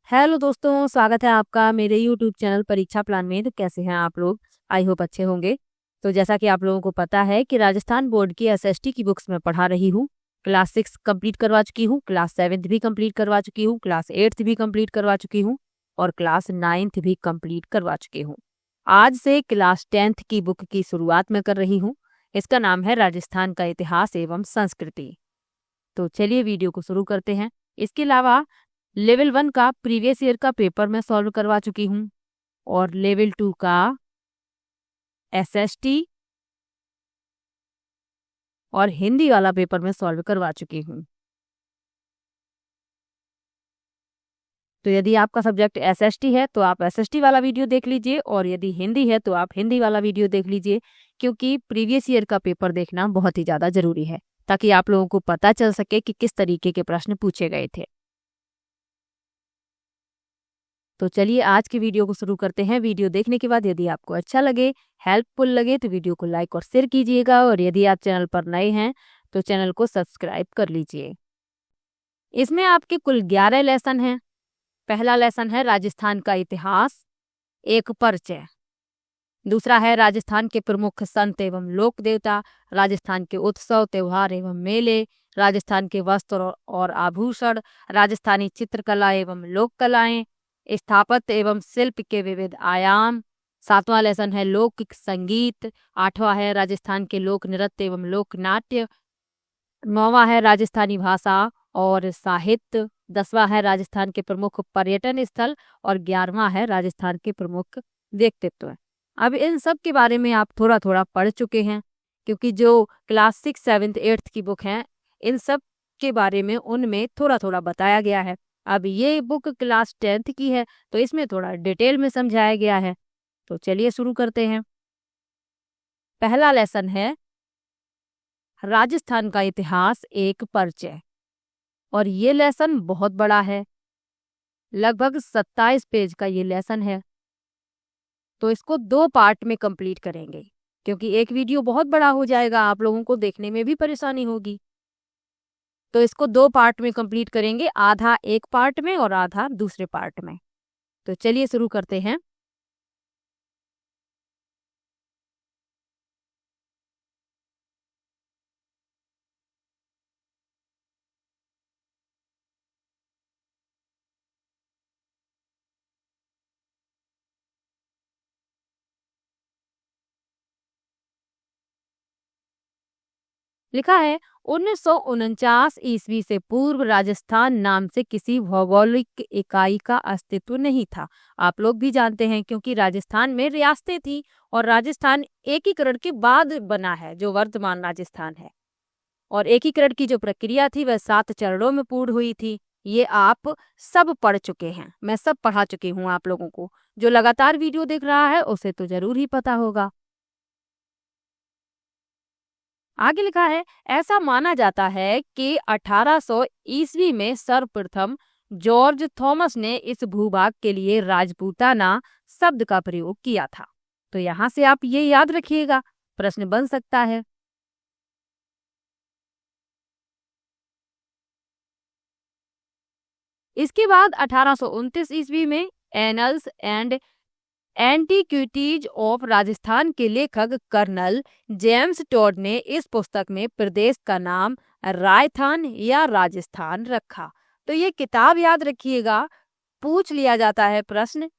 Hello दोस्तों, स्वागत है आपका मेरे यूट्यूब चैनल परीक्षा प्लान में। तो कैसे हैं आप लोग? आई होप अच्छे होंगे। तो जैसा कि आप लोगों को पता है कि राजस्थान बोर्ड की एसएसटी की बुक्स में पढ़ा रही हूँ। क्लास 6 कंप्लीट करवा चुकी हूँ, क्लास 7 भी कंप्लीट करवा चुकी हूँ, क्लास 8 भी कंप्लीट करवा चुकी हूँ और क्लास 9 भी कंप्लीट करवा चुकी हूँ। आज से क्लास 10 की बुक की शुरुआत में कर रही हूँ। इसका नाम है राजस्थान का इतिहास एवं संस्कृति। तो चलिए वीडियो को शुरू करते हैं। इसके अलावा लेवल 1 का प्रीवियस ईयर का पेपर मैं सॉल्व करवा चुकी हूँ और लेवल 2 का एसएसटी और हिंदी वाला पेपर मैं सॉल्व करवा चुकी हूँ। तो यदि आपका सब्जेक्ट एसएसटी है तो आप एसएसटी वाला वीडियो देख लीजिए और यदि हिंदी है तो आप हिंदी वाला वीडियो देख लीजिए, क्योंकि प्रीवियस ईयर का पेपर देखना बहुत ही ज़्यादा ज़रूरी है ताकि आप लोगों को पता चल सके कि किस तरीके के प्रश्न पूछे गए थे। तो चलिए आज की वीडियो को शुरू करते हैं। वीडियो देखने के बाद यदि आपको अच्छा लगे, हेल्पफुल लगे तो वीडियो को लाइक और शेयर कीजिएगा और यदि आप चैनल पर नए हैं तो चैनल को सब्सक्राइब कर लीजिए। इसमें आपके कुल 11 लेसन हैं। पहला लेसन है राजस्थान का इतिहास, एक परिचय। दूसरा है राजस्थान के प्रमुख संत एवं लोक देवता, राजस्थान के उत्सव त्योहार एवं मेले, राजस्थान के वस्त्र और आभूषण, राजस्थानी चित्रकला एवं लोक कलाएं, स्थापत्य एवं शिल्प के विविध आयाम। सातवां लेसन है लोक संगीत। आठवां है राजस्थान के लोक नृत्य एवं लोक नाट्य। नौवां है राजस्थानी भाषा और साहित्य। 10वां है राजस्थान के प्रमुख पर्यटन स्थल और 11वां है राजस्थान के प्रमुख व्यक्तित्व। अब इन सब के बारे में आप थोड़ा थोड़ा पढ़ चुके हैं, क्योंकि जो क्लास 6, 7, 8 की बुक हैं इन सब के बारे में उनमें थोड़ा थोड़ा बताया गया है। अब ये बुक क्लास 10th की है तो इसमें थोड़ा डिटेल में समझाया गया है। तो चलिए शुरू करते हैं। पहला लेसन है राजस्थान का इतिहास, एक परिचय। और ये लेसन बहुत बड़ा है, लगभग 27 पेज का ये लेसन है। तो इसको 2 पार्ट में कंप्लीट करेंगे, क्योंकि एक वीडियो बहुत बड़ा हो जाएगा, आप लोगों को देखने में भी परेशानी होगी। तो इसको 2 पार्ट में कंप्लीट करेंगे, आधा एक पार्ट में और आधा दूसरे पार्ट में। तो चलिए शुरू करते हैं। लिखा है 1949 ईस्वी से पूर्व राजस्थान नाम से किसी भौगोलिक इकाई का अस्तित्व नहीं था। आप लोग भी जानते हैं, क्योंकि राजस्थान में रियासतें थी और राजस्थान एकीकरण के बाद बना है, जो वर्तमान राजस्थान है। और एकीकरण की जो प्रक्रिया थी वह 7 चरणों में पूर्ण हुई थी। ये आप सब पढ़ चुके हैं, मैं सब पढ़ा चुकी हूँ आप लोगों को। जो लगातार वीडियो देख रहा है उसे तो जरूर ही पता होगा। आगे लिखा है ऐसा माना जाता है कि 1800 ईस्वी में सर्वप्रथम जॉर्ज थॉमस ने इस भूभाग के लिए राजपूताना शब्द का प्रयोग किया था। तो यहाँ से आप ये याद रखिएगा, प्रश्न बन सकता है। इसके बाद 1829 ईस्वी में annuls and antiquities of Rajasthan के लेखक कर्नल जेम्स टॉड ने इस पुस्तक में प्रदेश का नाम रायथान या राजस्थान रखा। तो ये किताब याद रखिएगा, पूछ लिया जाता है प्रश्न।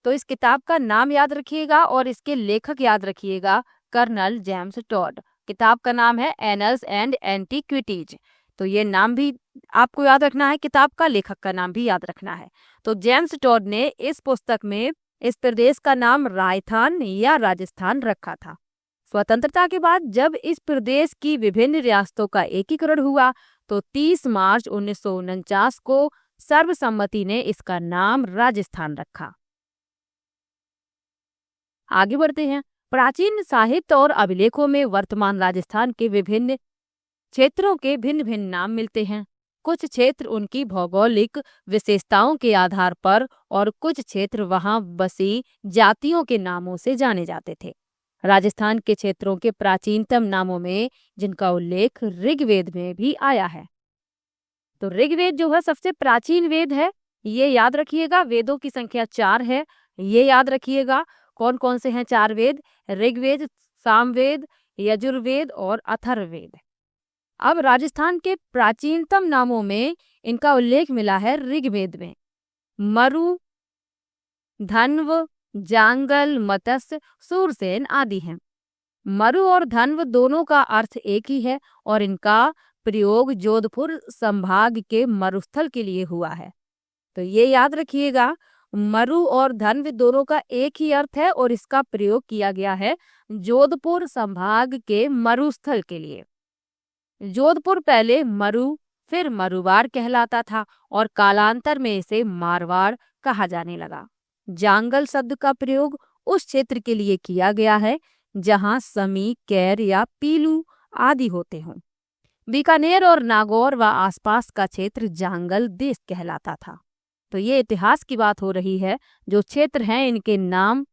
तो इस किताब का नाम याद रखिएगा और इसके लेखक याद रखिएगा, कर्नल जेम्स टॉड। किताब का नाम है एनल्स एंड एंटीक्विटीज। तो ये नाम भी आपको याद रखना है, किताब का लेखक का नाम भी याद रखना है। तो जेम्स टॉड ने इस पुस्तक में इस प्रदेश का नाम राजस्थान या राजस्थान रखा था। स्वतंत्रता के बाद जब इस प्रदेश की विभिन्न रियासतों का एकीकरण हुआ तो 30 मार्च 1949 को सर्वसम्मति ने इसका नाम राजस्थान रखा। आगे बढ़ते हैं। प्राचीन साहित्य और अभिलेखों में वर्तमान राजस्थान के विभिन्न क्षेत्रों के भिन्न भिन्न नाम मिलते हैं। कुछ क्षेत्र उनकी भौगोलिक विशेषताओं के आधार पर और कुछ क्षेत्र वहां बसी जातियों के नामों से जाने जाते थे। राजस्थान के क्षेत्रों के प्राचीनतम नामों में जिनका उल्लेख ऋग्वेद में भी आया है। तो ऋग्वेद जो है सबसे प्राचीन वेद है ये याद रखिएगा। वेदों की संख्या 4 है, ये याद रखिएगा। कौन कौन से हैं 4 वेद? ऋग्वेद, सामवेद, यजुर्वेद और अथर्ववेद। अब राजस्थान के प्राचीनतम नामों में इनका उल्लेख मिला है ऋग्वेद में। मरु, धन्व, जांगल, मत्स्य, सूरसेन आदि हैं। मरु और धन्व दोनों का अर्थ एक ही है और इनका प्रयोग जोधपुर संभाग के मरुस्थल के लिए हुआ है। तो ये याद रखिएगा, मरु और धन्व दोनों का एक ही अर्थ है और इसका प्रयोग किया गया है जोधपुर संभाग के मरुस्थल के लिए। जोधपुर पहले मरु फिर मरुवाड़ कहलाता था और कालांतर में इसे मारवाड़ कहा जाने लगा। जांगल शब्द का प्रयोग उस क्षेत्र के लिए किया गया है जहां समी, कैर या पीलू आदि होते हों। बीकानेर और नागौर व आसपास का क्षेत्र जांगल देश कहलाता था। तो ये इतिहास की बात हो रही है। जो क्षेत्र हैं इनके नाम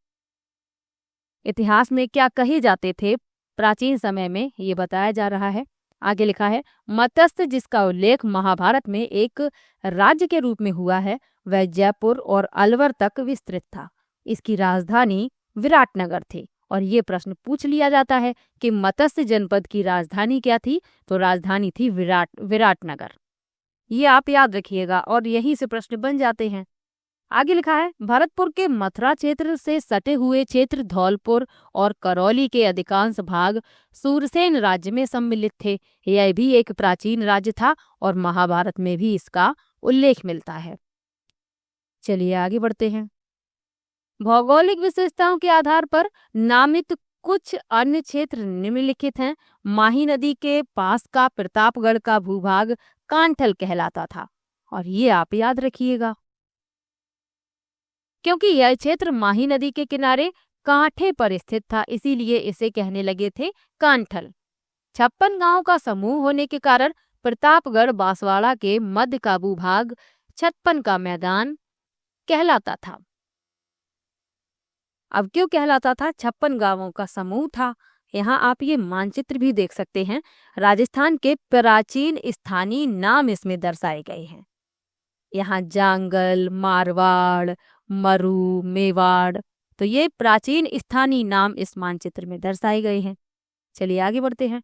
इतिहास में क्या कहे जाते थे प्राचीन समय में, ये बताया जा रहा है। आगे लिखा है, मत्स्य जिसका उल्लेख महाभारत में एक राज्य के रूप में हुआ है, वह जयपुर और अलवर तक विस्तृत था। इसकी राजधानी विराटनगर थी। और ये प्रश्न पूछ लिया जाता है कि मत्स्य जनपद की राजधानी क्या थी? तो राजधानी थी विराटनगर। ये आप याद रखिएगा और यहीं से प्रश्न बन जाते हैं। आगे लिखा है, भरतपुर के मथुरा क्षेत्र से सटे हुए क्षेत्र धौलपुर और करौली के अधिकांश भाग सूरसेन राज्य में सम्मिलित थे। यह भी एक प्राचीन राज्य था और महाभारत में भी इसका उल्लेख मिलता है। चलिए आगे बढ़ते हैं। भौगोलिक विशेषताओं के आधार पर नामित कुछ अन्य क्षेत्र निम्नलिखित हैं। माही नदी के पास का प्रतापगढ़ का भूभाग कांठल कहलाता था और ये आप याद रखिएगा, क्योंकि यह क्षेत्र माही नदी के किनारे कांठे पर स्थित था, इसीलिए इसे कहने लगे थे कांठल। 56 गांव का समूह होने के कारण प्रतापगढ़ बांसवाड़ा के मध्य का भूभाग 56 का मैदान कहलाता था। अब क्यों कहलाता था? 56 गांवों का समूह था। यहाँ आप ये मानचित्र भी देख सकते हैं। राजस्थान के प्राचीन स्थानीय नाम इसमें दर्शाए गए हैं। यहाँ जांगल, मारवाड़, मरु, मेवाड़, तो ये प्राचीन स्थानीय नाम इस मानचित्र में दर्शाए गए हैं। चलिए आगे बढ़ते हैं।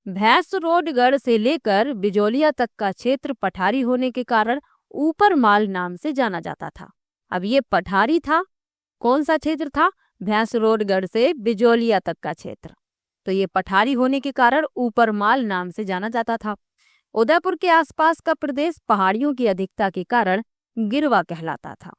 भैंसरोडगढ़ से लेकर बिजौलिया तक का क्षेत्र पठारी होने के कारण ऊपरमाल नाम से जाना जाता था। अब ये पठारी था। कौन सा क्षेत्र था? भैंसरोडगढ़ से बिजौलिया तक का क्षेत्र। तो ये पठारी होने के कारण ऊपरमाल नाम से जाना जाता था। उदयपुर के आसपास का प्रदेश पहाड़ियों की अधिकता के कारण गिरवा कहलाता था।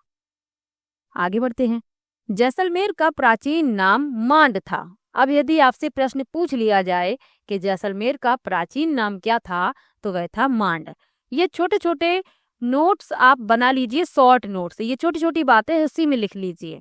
आगे बढ़ते हैं। जैसलमेर का प्राचीन नाम मांड था। अब यदि आपसे प्रश्न पूछ लिया जाए कि जैसलमेर का प्राचीन नाम क्या था, तो वह था मांड। ये छोटे छोटे नोट्स आप बना लीजिए, शॉर्ट नोट्स, ये छोटी छोटी बातें उसी में लिख लीजिए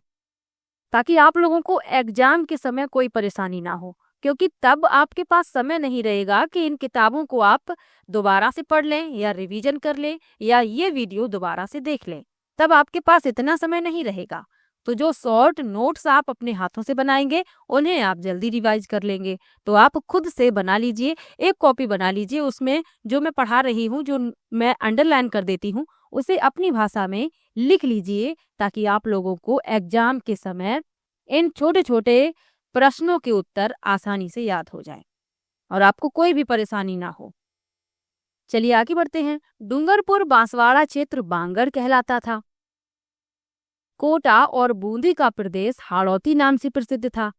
ताकि आप लोगों को एग्जाम के समय कोई परेशानी ना हो, क्योंकि तब आपके पास समय नहीं रहेगा कि इन किताबों को आप दोबारा से पढ़ लें या रिवीजन कर लें या ये वीडियो दोबारा से देख लें। तब आपके पास इतना समय नहीं रहेगा। तो जो शॉर्ट नोट्स आप अपने हाथों से बनाएंगे उन्हें आप जल्दी रिवाइज कर लेंगे। तो आप खुद से बना लीजिए, एक कॉपी बना लीजिए, उसमें जो मैं पढ़ा रही हूँ, जो मैं अंडरलाइन कर देती हूँ, उसे अपनी भाषा में लिख लीजिए ताकि आप लोगों को एग्जाम के समय इन छोटे छोटे प्रश्नों के उत्तर आसानी से याद हो जाए और आपको कोई भी परेशानी ना हो। चलिए आगे बढ़ते हैं। डूंगरपुर बांसवाड़ा क्षेत्र बांगड़ कहलाता था। कोटा और बूंदी का प्रदेश हाड़ौती नाम से प्रसिद्ध था।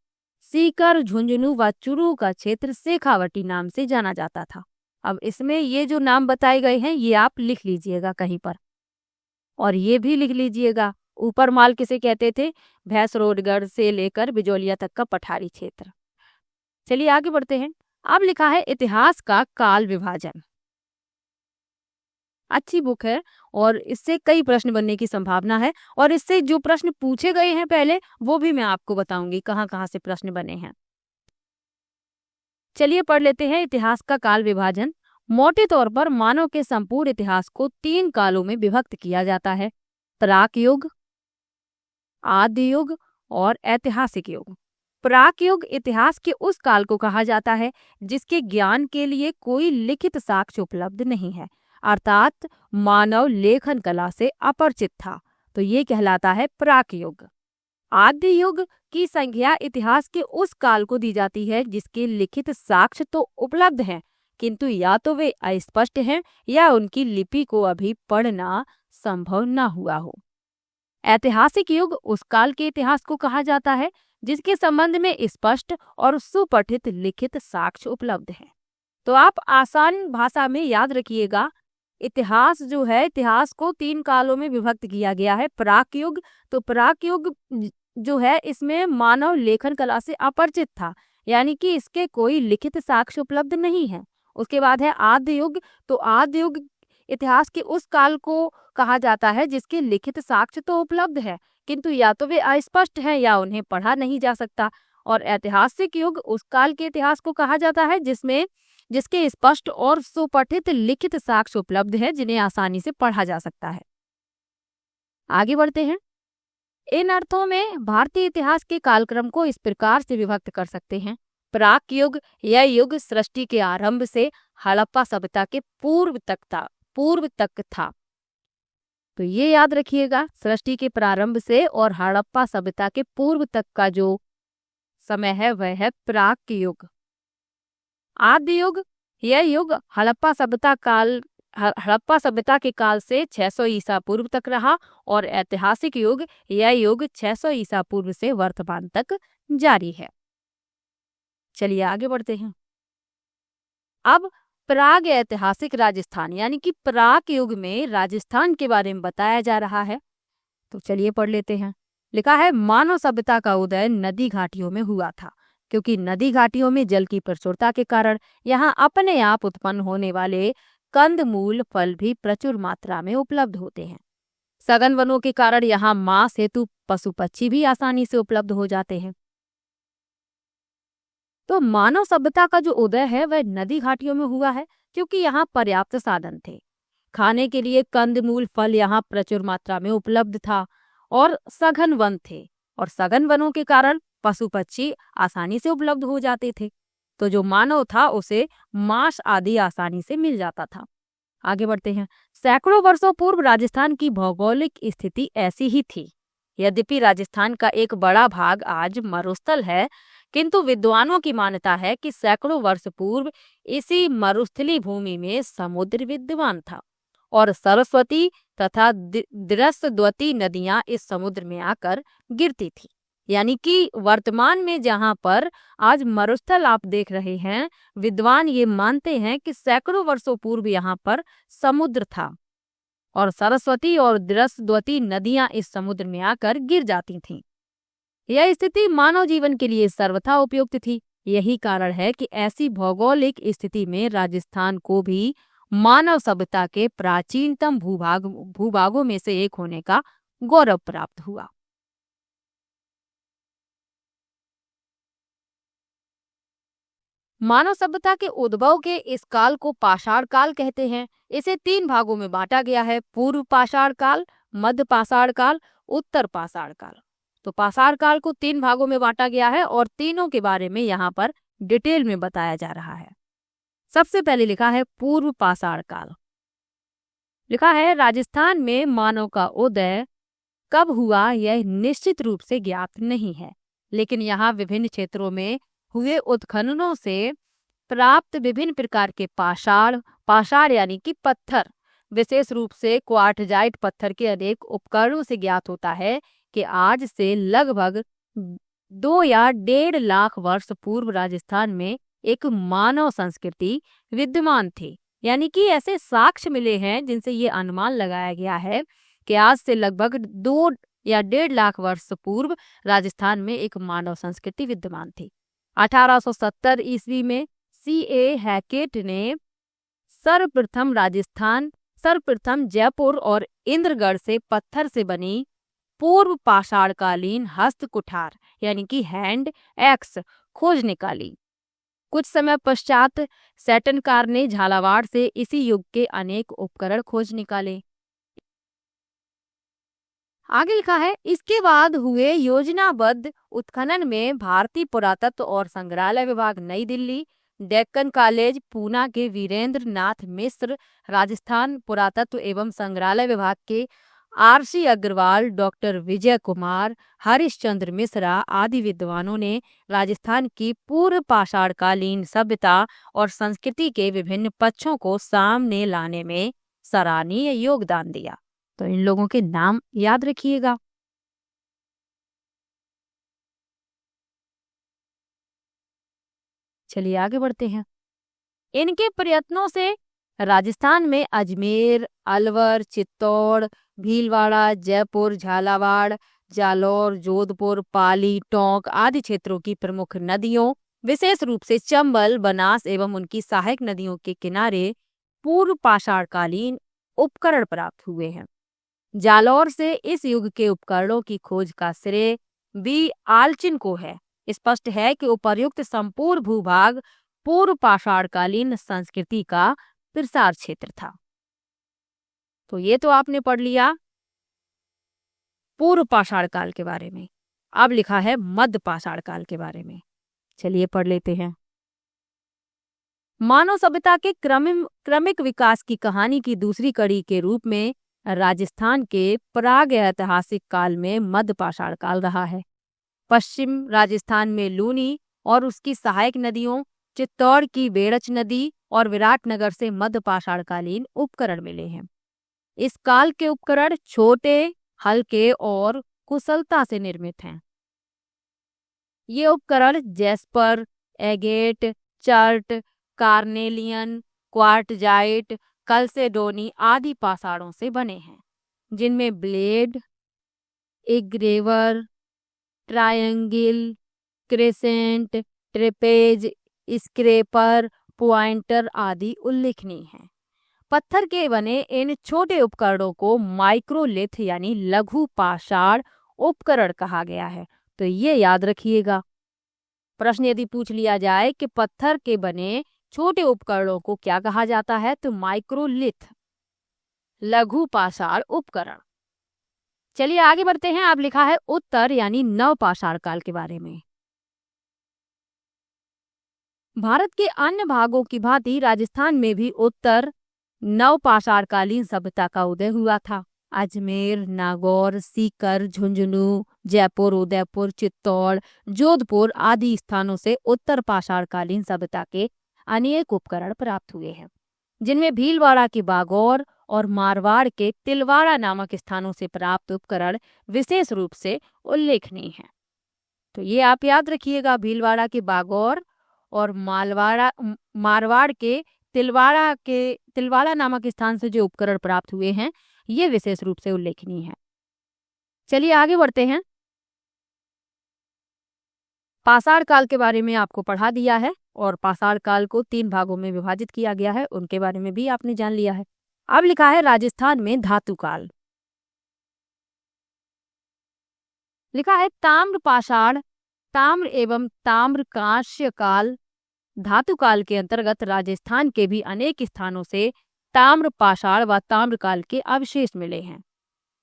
सीकर, झुंझुनू व चुरू का क्षेत्र शेखावटी नाम से जाना जाता था। अब इसमें ये जो नाम बताए गए हैं ये आप लिख लीजिएगा कहीं पर, और ये भी लिख लीजिएगा ऊपरमाल किसे कहते थे? भैंसरोडगढ़ से लेकर बिजौलिया तक का पठारी क्षेत्र। चलिए आगे बढ़ते हैं। अब लिखा है इतिहास का काल विभाजन। अच्छी बुक है और इससे कई प्रश्न बनने की संभावना है, और इससे जो प्रश्न पूछे गए हैं पहले वो भी मैं आपको बताऊंगी कहाँ कहाँ से प्रश्न बने हैं। चलिए पढ़ लेते हैं इतिहास का काल विभाजन। मोटे तौर पर मानव के संपूर्ण इतिहास को 3 कालों में विभक्त किया जाता है: प्राक युग, आदि युग और ऐतिहासिक युग। प्राक युग इतिहास के उस काल को कहा जाता है जिसके ज्ञान के लिए कोई लिखित साक्ष्य उपलब्ध नहीं है, अर्थात मानव लेखन कला से अपरिचित था। तो ये कहलाता है प्राक युग। आद्य युग की संज्ञा इतिहास के उस काल को दी जाती है जिसके लिखित साक्ष्य तो उपलब्ध हैं, किंतु या तो वे अस्पष्ट हैं या उनकी लिपि को अभी पढ़ना संभव न हुआ हो। ऐतिहासिक युग उस काल के इतिहास को कहा जाता है जिसके संबंध में स्पष्ट और सुपठित लिखित साक्ष्य उपलब्ध हैं। तो आप आसान भाषा में याद रखिएगा, इतिहास जो है, इतिहास को 3 कालों में विभक्त किया गया है। प्राक युग, तो प्राक युग जो है इसमें मानव लेखन कला से अपरिचित था, यानी कि इसके कोई लिखित साक्ष्य उपलब्ध नहीं है। उसके बाद है आद्य युग, तो आद्य युग इतिहास के उस काल को कहा जाता है जिसके लिखित साक्ष्य तो उपलब्ध है, किंतु या तो वे अस्पष्ट हैं या उन्हें पढ़ा नहीं जा सकता। और ऐतिहासिक युग उस काल के इतिहास को कहा जाता है जिसके स्पष्ट और सुपठित लिखित साक्ष्य उपलब्ध है, जिन्हें आसानी से पढ़ा जा सकता है। आगे बढ़ते हैं। इन अर्थों में भारतीय इतिहास के कालक्रम को इस प्रकार से विभक्त कर सकते हैं। प्राक युग, यह युग सृष्टि के आरंभ से हड़प्पा सभ्यता के पूर्व तक था। तो ये याद रखिएगा, सृष्टि के प्रारंभ से और हड़प्पा सभ्यता के पूर्व तक का जो समय है वह है प्राक युग। आद्य युग, यह युग हड़प्पा सभ्यता के काल से 600 ईसा पूर्व तक रहा, और ऐतिहासिक युग, यह युग 600 ईसा पूर्व से वर्तमान तक जारी है। चलिए आगे बढ़ते हैं। अब प्राग ऐतिहासिक राजस्थान यानी कि प्राक युग में राजस्थान के बारे में बताया जा रहा है। तो चलिए पढ़ लेते हैं। लिखा है, मानव सभ्यता का उदय नदी घाटियों में हुआ था, क्योंकि नदी घाटियों में जल की प्रचुरता के कारण यहाँ अपने आप उत्पन्न होने वाले कंदमूल फल भी प्रचुर मात्रा में उपलब्ध होते हैं। सघन वनों के कारण यहाँ मांस हेतु पशु पक्षी भी आसानी से उपलब्ध हो जाते हैं। तो मानव सभ्यता का जो उदय है वह नदी घाटियों में हुआ है, क्योंकि यहाँ पर्याप्त साधन थे। खाने के लिए कंदमूल फल यहाँ प्रचुर मात्रा में उपलब्ध था, और सघन वन थे, और सघन वनों के कारण पशु पक्षी आसानी से उपलब्ध हो जाते थे। तो जो मानव था उसे मांस आदि आसानी से मिल जाता था। आगे बढ़ते हैं। सैकड़ों वर्षों पूर्व राजस्थान की भौगोलिक स्थिति ऐसी ही थी। यद्यपि राजस्थान का एक बड़ा भाग आज मरुस्थल है, किंतु विद्वानों की मान्यता है कि सैकड़ों वर्ष पूर्व इसी मरुस्थली भूमि में समुद्र विद्यमान था, और सरस्वती तथा दृष्टद्वती नदियां इस समुद्र में आकर गिरती थी। यानी कि वर्तमान में जहां पर आज मरुस्थल आप देख रहे हैं, विद्वान ये मानते हैं कि सैकड़ों वर्षों पूर्व यहाँ पर समुद्र था, और सरस्वती और दृष्टद्वती नदियां इस समुद्र में आकर गिर जाती थीं। यह स्थिति मानव जीवन के लिए सर्वथा उपयुक्त थी। यही कारण है कि ऐसी भौगोलिक स्थिति में राजस्थान को भी मानव सभ्यता के प्राचीनतम भूभागों में से एक होने का गौरव प्राप्त हुआ। मानव सभ्यता के उद्भव के इस काल को पाषाण काल कहते हैं। इसे 3 भागों में बांटा गया है: पूर्व पाषाण काल, मध्य पाषाण काल, उत्तर पाषाण काल। तो पाषाण काल को 3 भागों में बांटा गया है, और तीनों के बारे में यहाँ पर डिटेल में बताया जा रहा है। सबसे पहले लिखा है पूर्व पाषाण काल। लिखा है, राजस्थान में मानव का उदय कब हुआ यह निश्चित रूप से ज्ञात नहीं है, लेकिन यहाँ विभिन्न क्षेत्रों में हुए उत्खननों से प्राप्त विभिन्न प्रकार के पाषाण यानी कि पत्थर, विशेष रूप से क्वार्टजाइट पत्थर के अनेक उपकरणों से ज्ञात होता है कि आज से लगभग 2 या 1.5 लाख वर्ष पूर्व राजस्थान में एक मानव संस्कृति विद्यमान थी। यानी कि ऐसे साक्ष्य मिले हैं जिनसे ये अनुमान लगाया गया है कि आज से लगभग 2 या 1.5 लाख वर्ष पूर्व राजस्थान में एक मानव संस्कृति विद्यमान थी। 1870 ईस्वी में C.A. हैकेट ने सर्वप्रथम जयपुर और इंद्रगढ़ से पत्थर से बनी पूर्व पाषाणकालीन हस्त कुठार यानी कि हैंड एक्स खोज निकाली। कुछ समय पश्चात सैटनकार ने झालावाड़ से इसी युग के अनेक उपकरण खोज निकाले। आगे लिखा है, इसके बाद हुए योजनाबद्ध उत्खनन में भारतीय पुरातत्व और संग्रहालय विभाग नई दिल्ली, डेक्कन कॉलेज, पूना के वीरेंद्र नाथ मिश्र, राजस्थान पुरातत्व एवं संग्रहालय विभाग के आरसी अग्रवाल, डॉक्टर विजय कुमार, हरिश्चंद्र मिश्रा आदि विद्वानों ने राजस्थान की पूर्व पाषाणकालीन सभ्यता और संस्कृति के विभिन्न पक्षों को सामने लाने में सराहनीय योगदान दिया। तो इन लोगों के नाम याद रखिएगा। चलिए आगे बढ़ते हैं। इनके प्रयत्नों से राजस्थान में अजमेर, अलवर, चित्तौड़, भीलवाड़ा, जयपुर, झालावाड़, जालौर, जोधपुर, पाली, टोंक आदि क्षेत्रों की प्रमुख नदियों, विशेष रूप से चंबल, बनास एवं उनकी सहायक नदियों के किनारे पूर्व पाषाणकालीन उपकरण प्राप्त हुए हैं। जालौर से इस युग के उपकरणों की खोज का श्रेय बी आलचिन को है। स्पष्ट है कि उपर्युक्त संपूर्ण भूभाग पूर्व पाषाणकालीन संस्कृति का प्रसार क्षेत्र था। तो ये तो आपने पढ़ लिया पूर्व पाषाण काल के बारे में। अब लिखा है मध्य पाषाण काल के बारे में। चलिए पढ़ लेते हैं। मानव सभ्यता के क्रमिक विकास की कहानी की दूसरी कड़ी के रूप में राजस्थान के प्राग ऐतिहासिक काल में मध्य पाषाण काल रहा है। पश्चिम राजस्थान में लूनी और उसकी सहायक नदियों, चित्तौड़ की बेड़च नदी और विराटनगर से मध्य पाषाणकालीन उपकरण मिले हैं। इस काल के उपकरण छोटे, हल्के और कुशलता से निर्मित हैं। ये उपकरण jasper, agate, chert, carnelian, quartzite, chalcedony आदि पाषाणों से बने हैं, जिनमें blade, engraver, triangle, crescent, trapeze, scraper, pointer आदि उल्लेखनीय हैं। पत्थर के बने इन छोटे उपकरणों को माइक्रोलिथ यानी लघु पाषाण उपकरण कहा गया है। तो ये याद रखिएगा। प्रश्न यदि पूछ लिया जाए कि पत्थर के बने छोटे उपकरणों को क्या कहा जाता है, तो माइक्रोलिथ, लघु पाषाण उपकरण। चलिए आगे बढ़ते हैं। अब लिखा है उत्तर यानी नव पाषाण काल के बारे में। भारत के अन्य भागों की भांति राजस्थान में भी उत्तर नव पाषाणकालीन सभ्यता का उदय हुआ था। अजमेर, नागौर, सीकर, झुंझुनू, जयपुर, उदयपुर, चित्तौड़, जोधपुर आदि स्थानों से उत्तर पाषाणकालीन सभ्यता के अनेक उपकरण प्राप्त हुए हैं, जिनमें भीलवाड़ा की बागौर और मारवाड़ के तिलवाड़ा नामक स्थानों से प्राप्त उपकरण विशेष रूप से उल्लेखनीय हैं। तो ये आप याद रखिएगा, भीलवाड़ा की बागौर और मारवाड़ के तिलवाड़ा नामक स्थान से जो उपकरण प्राप्त हुए हैं, ये विशेष रूप से उल्लेखनीय है। चलिए आगे बढ़ते हैं। पाषाण काल के बारे में आपको पढ़ा दिया है और पाषाण काल को 3 भागों में विभाजित किया गया है, उनके बारे में भी आपने जान लिया है। अब लिखा है राजस्थान में धातु काल। लिखा है ताम्र पाषाण, ताम्र एवं ताम्र कांस्य काल। धातु काल के अंतर्गत राजस्थान के भी अनेक स्थानों से ताम्र पाषाण व ताम्र काल के अवशेष मिले हैं,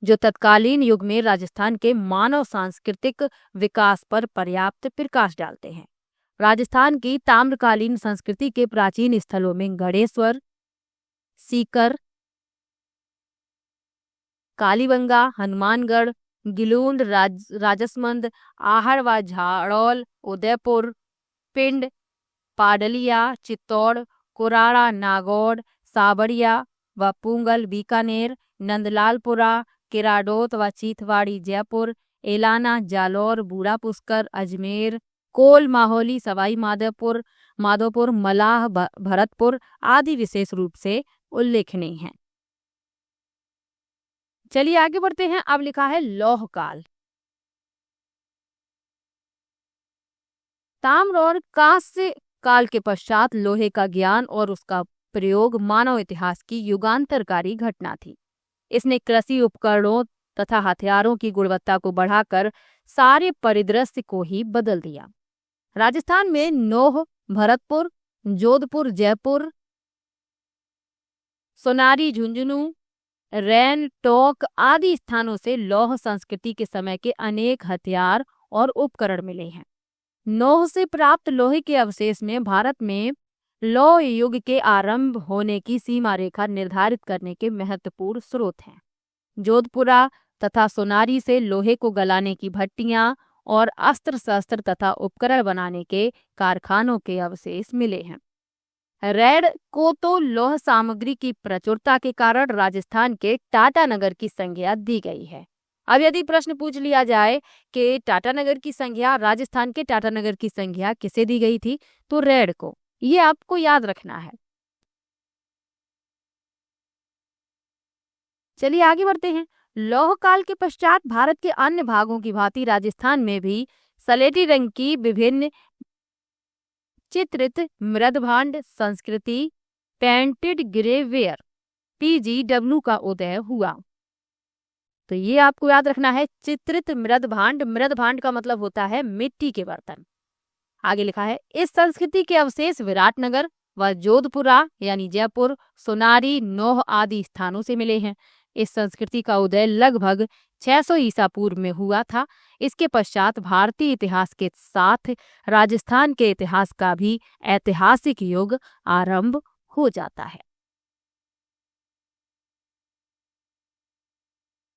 जो तत्कालीन युग में राजस्थान के मानव सांस्कृतिक विकास पर पर्याप्त प्रकाश डालते हैं। राजस्थान की ताम्रकालीन संस्कृति के प्राचीन स्थलों में गणेश्वर, सीकर, कालीबंगा, हनुमानगढ़, गिलूंड, राजसमंद, आहड़ व झाड़ौल, उदयपुर, पिंड, पाडलिया, चित्तौड़, कुराड़ा, नागौर, साबड़िया व पुंगल, बीकानेर, नंदलालपुरा, किराडोत व चीथवाड़ी, जयपुर, एलाना, जालौर, बूढ़ा पुष्कर, अजमेर, कोल, माहौली, सवाई माधोपुर, मलाह, भरतपुर आदि विशेष रूप से उल्लेखनीय हैं। चलिए आगे बढ़ते हैं। अब लिखा है लौह काल। ताम्र और कांस्य काल के पश्चात लोहे का ज्ञान और उसका प्रयोग मानव इतिहास की युगांतरकारी घटना थी। इसने कृषि उपकरणों तथा हथियारों की गुणवत्ता को बढ़ाकर सारे परिदृश्य को ही बदल दिया। राजस्थान में नौह, भरतपुर, जोधपुर, जयपुर, सोनारी, झुंझुनू, रैन, टोंक आदि स्थानों से लौह संस्कृति के समय के अनेक हथियार और उपकरण मिले हैं। नौह से प्राप्त लोहे के अवशेष में भारत में लौह युग के आरंभ होने की सीमा रेखा निर्धारित करने के महत्वपूर्ण स्रोत हैं। जोधपुरा तथा सोनारी से लोहे को गलाने की भट्टियां और अस्त्र शस्त्र तथा उपकरण बनाने के कारखानों के अवशेष मिले हैं। रेड को तो लौह सामग्री की प्रचुरता के कारण राजस्थान के टाटानगर की संज्ञा दी गई है। अब यदि प्रश्न पूछ लिया जाए कि टाटानगर की संज्ञा, राजस्थान के टाटानगर की संज्ञा किसे दी गई थी, तो रेड को। ये आपको याद रखना है। चलिए आगे बढ़ते हैं। लौह काल के पश्चात भारत के अन्य भागों की भांति राजस्थान में भी सलेटी रंग की विभिन्न चित्रित मृदभांड संस्कृति पेंटेड ग्रेवेयर PGW का उदय हुआ। तो ये आपको याद रखना है, चित्रित मृदभांड। मृदभांड का मतलब होता है मिट्टी के बर्तन। आगे लिखा है, इस संस्कृति के अवशेष विराटनगर व जोधपुरा यानी जयपुर, सोनारी, नौह आदि स्थानों से मिले हैं। इस संस्कृति का उदय लगभग 600 ईसा पूर्व में हुआ था। इसके पश्चात भारतीय इतिहास के साथ राजस्थान के इतिहास का भी ऐतिहासिक युग आरंभ हो जाता है।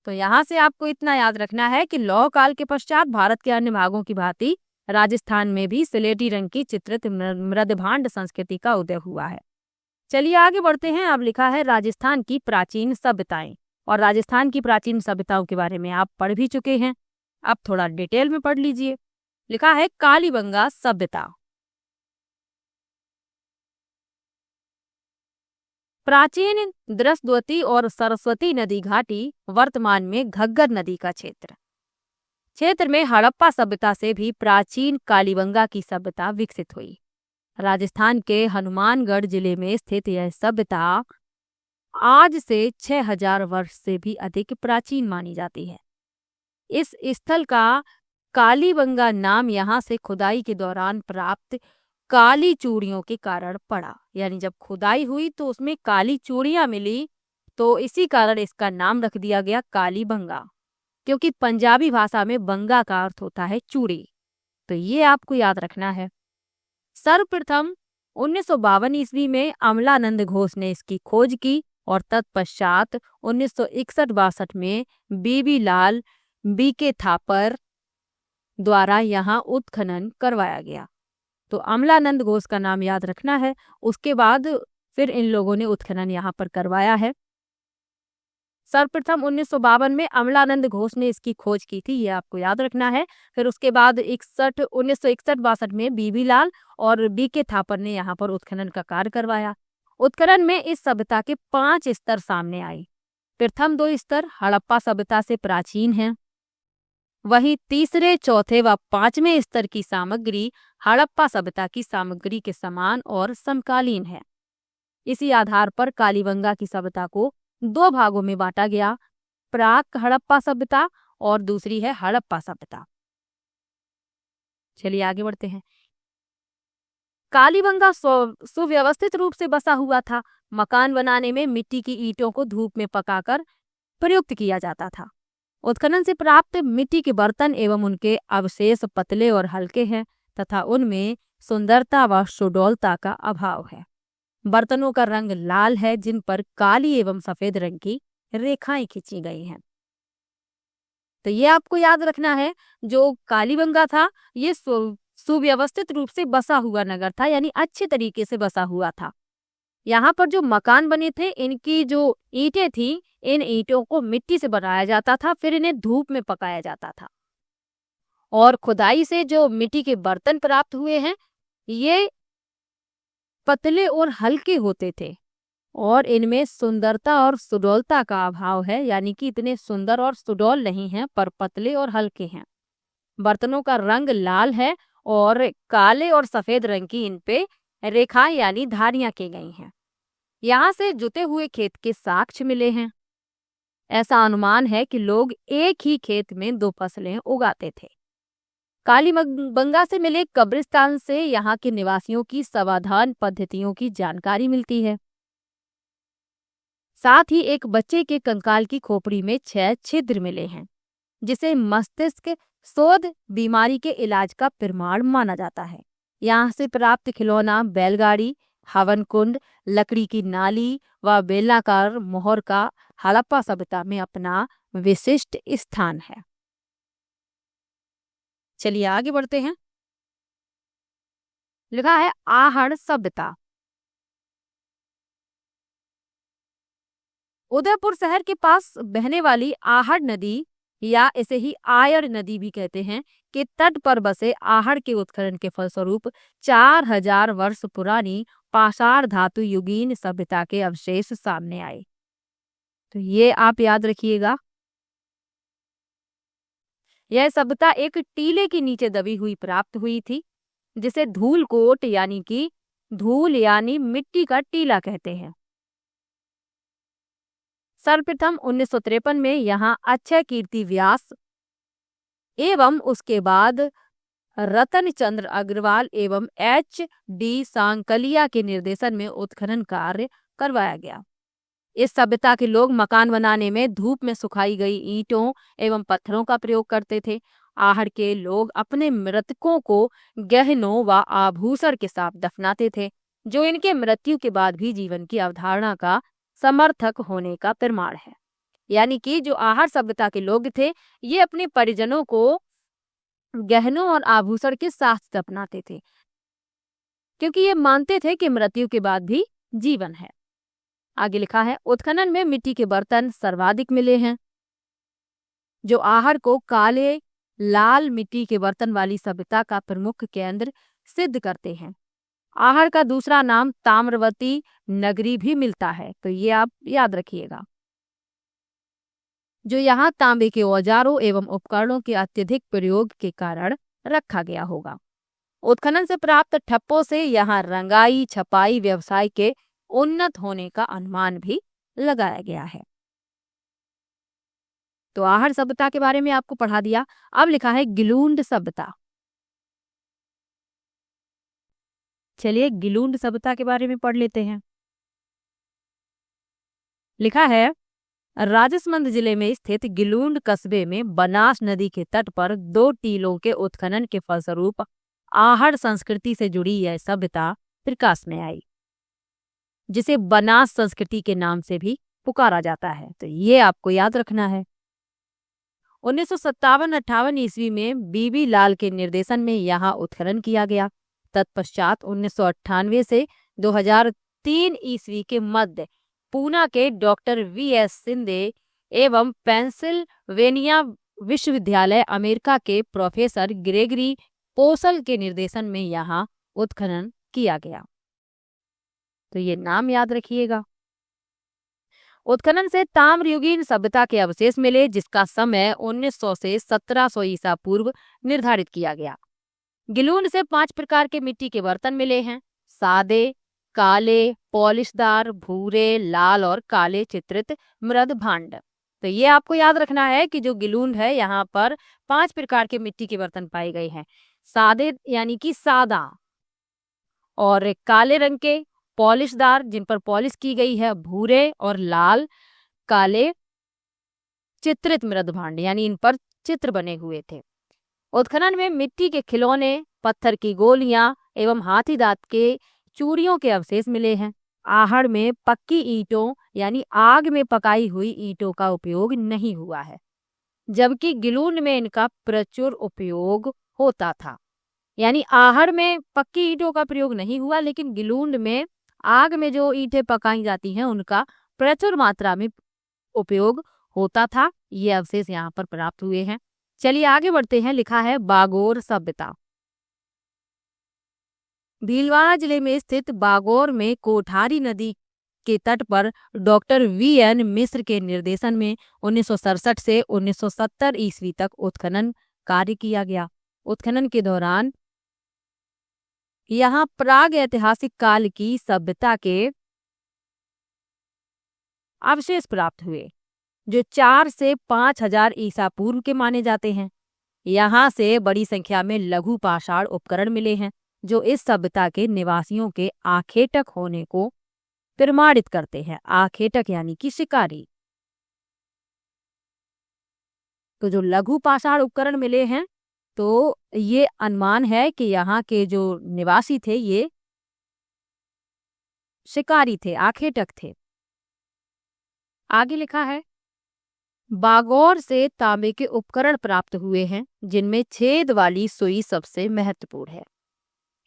तो यहाँ से आपको इतना याद रखना है कि लौह काल के पश्चात भारत के अन्य भागों की भांति राजस्थान में भी स्लेटी रंग की चित्रित मृदभांड संस्कृति का उदय हुआ है। चलिए आगे बढ़ते हैं। अब लिखा है राजस्थान की प्राचीन सभ्यताएं। और राजस्थान की प्राचीन सभ्यताओं के बारे में आप पढ़ भी चुके हैं, अब थोड़ा डिटेल में पढ़ लीजिए। लिखा है कालीबंगा सभ्यता। प्राचीन दृश्यवती और सरस्वती नदी घाटी, वर्तमान में घग्गर नदी का क्षेत्र में हड़प्पा सभ्यता से भी प्राचीन कालीबंगा की सभ्यता विकसित हुई। राजस्थान के हनुमानगढ़ जिले में स्थित यह सभ्यता आज से 6000 वर्ष से भी अधिक प्राचीन मानी जाती है। इस स्थल का कालीबंगा नाम यहाँ से खुदाई के दौरान प्राप्त काली चूड़ियों के कारण पड़ा। यानी जब खुदाई हुई तो उसमें काली चूड़ियां मिली, तो इसी कारण इसका नाम रख दिया गया कालीबंगा, क्योंकि पंजाबी भाषा में बंगा का अर्थ होता है चूड़ी। तो ये आपको याद रखना है। सर्वप्रथम 1952 ईस्वी में अमलानंद घोष ने इसकी खोज की और तत्पश्चात 1961-62 में बीबी लाल BK थापर द्वारा यहाँ उत्खनन करवाया गया। तो अमलानंद घोष का नाम याद रखना है। उसके बाद फिर इन लोगों ने उत्खनन यहाँ पर करवाया है। सर्वप्रथम 1952 में अमलानंद घोष ने इसकी खोज की थी, ये आपको याद रखना है। फिर उसके बाद 1961-62 में बीबी लाल और BK थापर ने यहाँ पर उत्खनन का कार्य करवाया। उत्खनन में इस सभ्यता के 5 स्तर सामने आए। प्रथम 2 स्तर हड़प्पा सभ्यता से प्राचीन हैं, वहीं तीसरे, चौथे व 5वें स्तर की सामग्री हड़प्पा सभ्यता की सामग्री के समान और समकालीन है। इसी आधार पर कालीबंगा की सभ्यता को 2 भागों में बांटा गया, प्राक हड़प्पा सभ्यता और दूसरी है हड़प्पा सभ्यता। चलिए आगे बढ़ते हैं। कालीबंगा सुव्यवस्थित रूप से बसा हुआ था। मकान बनाने में मिट्टी की ईंटों को धूप में पकाकर प्रयुक्त किया जाता था। उत्खनन से प्राप्त मिट्टी के बर्तन एवं उनके अवशेष पतले और हल्के हैं तथा उनमें सुंदरता व सुडौलता का अभाव है। बर्तनों का रंग लाल है, जिन पर काली एवं सफेद रंग की रेखाएं खींची गई हैं। तो ये आपको याद रखना है, जो कालीबंगा था ये सुव्यवस्थित रूप से बसा हुआ नगर था, यानी अच्छे तरीके से बसा हुआ था। यहाँ पर जो मकान बने थे, इनकी जो ईंटें थी, इन ईंटों को मिट्टी से बनाया जाता था, फिर इन्हें धूप में पकाया जाता था। और खुदाई से जो मिट्टी के बर्तन प्राप्त हुए हैं, ये पतले और हल्के होते थे और इनमें सुंदरता और सुडौलता का अभाव है, यानी कि इतने सुंदर और सुडौल नहीं हैं, पर पतले और हल्के हैं। बर्तनों का रंग लाल है और काले और सफेद रंग की इन पे रेखाएं यानी धारियां की गई हैं। यहाँ से जुते हुए खेत के साक्ष्य मिले हैं। ऐसा अनुमान है कि लोग एक ही खेत में 2 फसलें उगाते थे। कालीबंगा से मिले कब्रिस्तान से यहाँ के निवासियों की समाधान पद्धतियों की जानकारी मिलती है। साथ ही एक बच्चे के कंकाल की खोपड़ी में 6 छिद्र मिले हैं, जिसे मस्तिष्क शोध बीमारी के इलाज का प्रमाण माना जाता है। यहाँ से प्राप्त खिलौना, बैलगाड़ी हवन कुंड, लकड़ी की नाली व बेलनाकार मोहर का हड़प्पा सभ्यता में अपना विशिष्ट स्थान है। चलिए आगे बढ़ते हैं। लिखा है आहड़ सभ्यता। उदयपुर शहर के पास बहने वाली आहड़ नदी या इसे ही आयर नदी भी कहते हैं के तट पर बसे आहड़ के उत्खनन के फलस्वरूप 4000 वर्ष पुरानी पाषाण धातु युगीन सभ्यता के अवशेष सामने आए। तो ये आप याद रखिएगा। यह सभ्यता एक टीले के नीचे दबी हुई प्राप्त हुई थी, जिसे धूलकोट यानी कि धूल यानी मिट्टी का टीला कहते हैं। सर्वप्रथम 1953 में यहाँ अक्षय कीर्ति व्यास एवं उसके बाद रतन चंद्र अग्रवाल एवं HD सांकलिया के निर्देशन में उत्खनन कार्य करवाया गया। इस सभ्यता के लोग मकान बनाने में धूप में सुखाई गई ईंटों एवं पत्थरों का प्रयोग करते थे। आहड़ के लोग अपने मृतकों को गहनों व आभूषण के साथ दफनाते थे, जो इनके मृत्यु के बाद भी जीवन की अवधारणा का समर्थक होने का प्रमाण है। यानी कि जो आहड़ सभ्यता के लोग थे, ये अपने परिजनों को गहनों और आभूषण के साथ दफनाते थे, क्योंकि ये मानते थे कि मृत्यु के बाद भी जीवन है। आगे लिखा है उत्खनन में मिट्टी के बर्तन सर्वाधिक मिले हैं, जो आहड़ को काले लाल मिट्टी के बर्तन वाली सभ्यता का प्रमुख केंद्र सिद्ध करते हैं। आहड़ का दूसरा नाम ताम्रवती नगरी भी मिलता है, तो ये आप याद रखिएगा, जो यहाँ तांबे के औजारों एवं उपकरणों के अत्यधिक प्रयोग के कारण रखा गया होगा। उत्खनन से प्राप्त ठप्पों से यहाँ रंगाई छपाई व्यवसाय के उन्नत होने का अनुमान भी लगाया गया है। तो आहड़ सभ्यता के बारे में आपको पढ़ा दिया। अब लिखा है गिलूंड सभ्यता। चलिए गिलूंड सभ्यता के बारे में पढ़ लेते हैं। लिखा है राजसमंद जिले में स्थित गिलूंड कस्बे में बनास नदी के तट पर 2 टीलों के उत्खनन के फलस्वरूप आहड़ संस्कृति से जुड़ी यह सभ्यता प्रकाश में आई, जिसे बनास संस्कृति के नाम से भी पुकारा जाता है। तो ये आपको याद रखना है। 1957-58 ईस्वी में बीबी लाल के निर्देशन में यहाँ उत्खनन किया गया। तत्पश्चात 1998 से 2003 ईस्वी के मध्य पूना के डॉक्टर VS सिंधे एवं पेंसिल्वेनिया विश्वविद्यालय अमेरिका के प्रोफेसर ग्रेगरी पोसल के निर्देशन में यहाँ उत्खनन किया गया। तो ये नाम याद रखिएगा। उत्खनन से ताम्रयुगीन सभ्यता के अवशेष मिले, जिसका समय 1900 से 1700 ईसा पूर्व निर्धारित किया गया। गिलूंड से 5 प्रकार के मिट्टी के बर्तन मिले हैं: सादे, काले, पॉलिशदार, भूरे, लाल और काले चित्रित मृद भांड। तो ये आपको याद रखना है कि जो गिलूंड है यहाँ पर 5 प्रकार के मिट्टी के बर्तन पाए गए हैं। सादे यानी कि सादा, और काले रंग के पॉलिशदार जिन पर पॉलिश की गई है, भूरे और लाल काले चित्रित मृद भांड यानी इन पर चित्र बने हुए थे। उत्खनन में मिट्टी के खिलौने, पत्थर की गोलियां एवं हाथी दांत के चूड़ियों के अवशेष मिले हैं। आहड़ में पक्की ईंटों यानी आग में पकाई हुई ईंटों का उपयोग नहीं हुआ है, जबकि गिलूंड में इनका प्रचुर उपयोग होता था। यानी आहड़ में पक्की ईंटों का प्रयोग नहीं हुआ, लेकिन गिलूंड में आग में जो ईंटें पकाई जाती हैं उनका प्रचुर मात्रा में उपयोग होता था। ये अवशेष यहाँ पर प्राप्त हुए हैं। चलिए आगे बढ़ते हैं। लिखा है बागोर सभ्यता। भीलवाड़ा जिले में स्थित बागोर में कोठारी नदी के तट पर डॉक्टर VN मिश्र के निर्देशन में 1967 से 1970 ईस्वी तक उत्खनन कार्य किया गया। उत्खनन के दौरान यहाँ प्राग ऐतिहासिक काल की सभ्यता के अवशेष प्राप्त हुए, जो 4 से 5000 ईसा पूर्व के माने जाते हैं। यहाँ से बड़ी संख्या में लघु पाषाण उपकरण मिले हैं, जो इस सभ्यता के निवासियों के आखेटक होने को प्रमाणित करते हैं। आखेटक यानी कि शिकारी। तो जो लघु पाषाण उपकरण मिले हैं, तो ये अनुमान है कि यहाँ के जो निवासी थे ये शिकारी थे, आखेटक थे। आगे लिखा है बागौर से तांबे के उपकरण प्राप्त हुए हैं, जिनमें छेद वाली सुई सबसे महत्वपूर्ण है।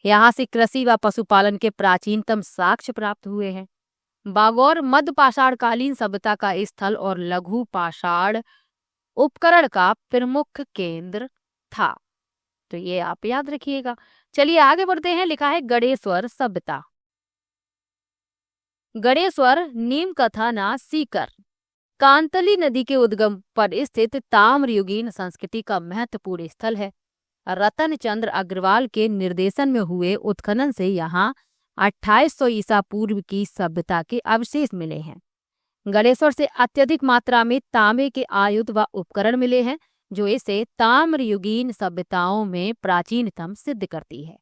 यहाँ से कृषि व पशुपालन के प्राचीनतम साक्ष्य प्राप्त हुए हैं। बागौर मध्य पाषाण कालीन सभ्यता का स्थल और लघु पाषाण उपकरण का प्रमुख केंद्र था। तो ये आप याद रखिएगा। चलिए आगे बढ़ते हैं। लिखा है गणेश्वर सभ्यता। गणेश्वर नीम कथा ना सीकर कांतली नदी के उद्गम पर स्थित ताम्रयुगीन संस्कृति का महत्वपूर्ण स्थल है। रतन चंद्र अग्रवाल के निर्देशन में हुए उत्खनन से यहाँ 2800 ईसा पूर्व की सभ्यता के अवशेष मिले हैं। गणेश्वर से अत्यधिक मात्रा में तांबे के आयुध व उपकरण मिले हैं, जो इसे ताम्रयुगीन सभ्यताओं में प्राचीनतम सिद्ध करती है।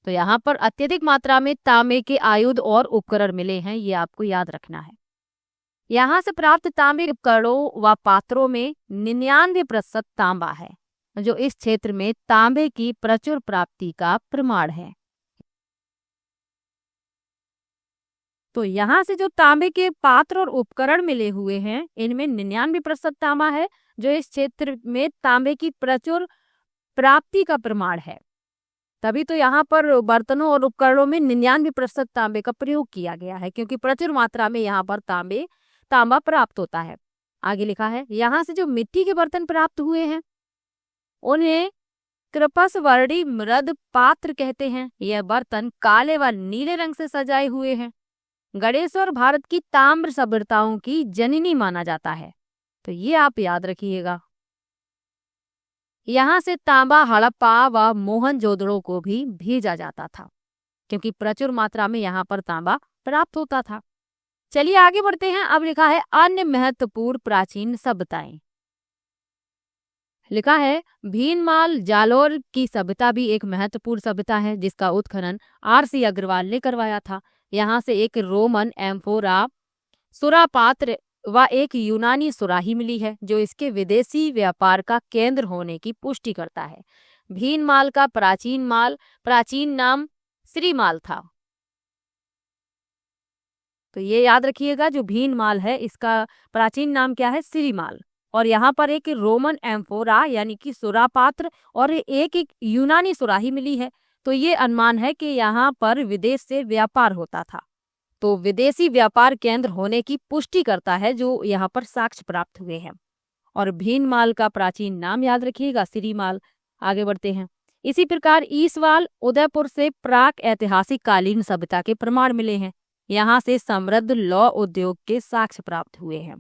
तो यहाँ पर अत्यधिक मात्रा में तांबे के आयुध और उपकरण मिले हैं, ये आपको याद रखना है। यहाँ से प्राप्त तांबे के उपकरणों व पात्रों में 99% तांबा है, जो इस क्षेत्र में तांबे की प्रचुर प्राप्ति का प्रमाण है। तो यहाँ से जो तांबे के पात्र और उपकरण मिले हुए हैं, इनमें 99% तांबा है, जो इस क्षेत्र में तांबे की प्रचुर प्राप्ति का प्रमाण है। तभी तो यहाँ पर बर्तनों और उपकरणों में 99% तांबे का प्रयोग किया गया है, क्योंकि प्रचुर मात्रा में यहाँ पर तांबा प्राप्त होता है। आगे लिखा है यहाँ से जो मिट्टी के बर्तन प्राप्त हुए हैं, उन्हें कृपस वर्णी मृद पात्र कहते हैं। यह बर्तन काले व नीले रंग से सजाए हुए हैं। गणेश्वर भारत की ताम्र सभ्यताओं की जननी माना जाता है, तो ये आप याद रखिएगा। यहाँ से तांबा हड़प्पा व मोहनजोदड़ो को भी भेजा जाता था, क्योंकि प्रचुर मात्रा में यहाँ पर तांबा प्राप्त होता था। चलिए आगे बढ़ते हैं। अब लिखा है अन्य महत्वपूर्ण प्राचीन सभ्यताएं। लिखा है भीनमाल जालोर की सभ्यता भी एक महत्वपूर्ण सभ्यता है, जिसका उत्खनन RC अग्रवाल ने करवाया था। यहाँ से एक रोमन एम्फोरा सुरापात्र व एक यूनानी सुराही मिली है, जो इसके विदेशी व्यापार का केंद्र होने की पुष्टि करता है। भीनमाल का प्राचीन नाम श्रीमाल था। तो ये याद रखिएगा, जो भीनमाल है इसका प्राचीन नाम क्या है? श्रीमाल। और यहाँ पर एक रोमन एम्फोरा यानी कि सुरापात्र और एक यूनानी सुराही मिली है। तो ये अनुमान है कि यहाँ पर विदेश से व्यापार होता था। तो विदेशी व्यापार केंद्र होने की पुष्टि करता है जो यहाँ पर साक्ष्य प्राप्त हुए हैं। और भीनमाल का प्राचीन नाम याद रखिएगा, श्रीमाल। आगे बढ़ते हैं। इसी प्रकार ईसवाल उदयपुर से प्राक ऐतिहासिक कालीन सभ्यता के प्रमाण मिले हैं। यहाँ से समृद्ध लौह उद्योग के साक्ष्य प्राप्त हुए हैं।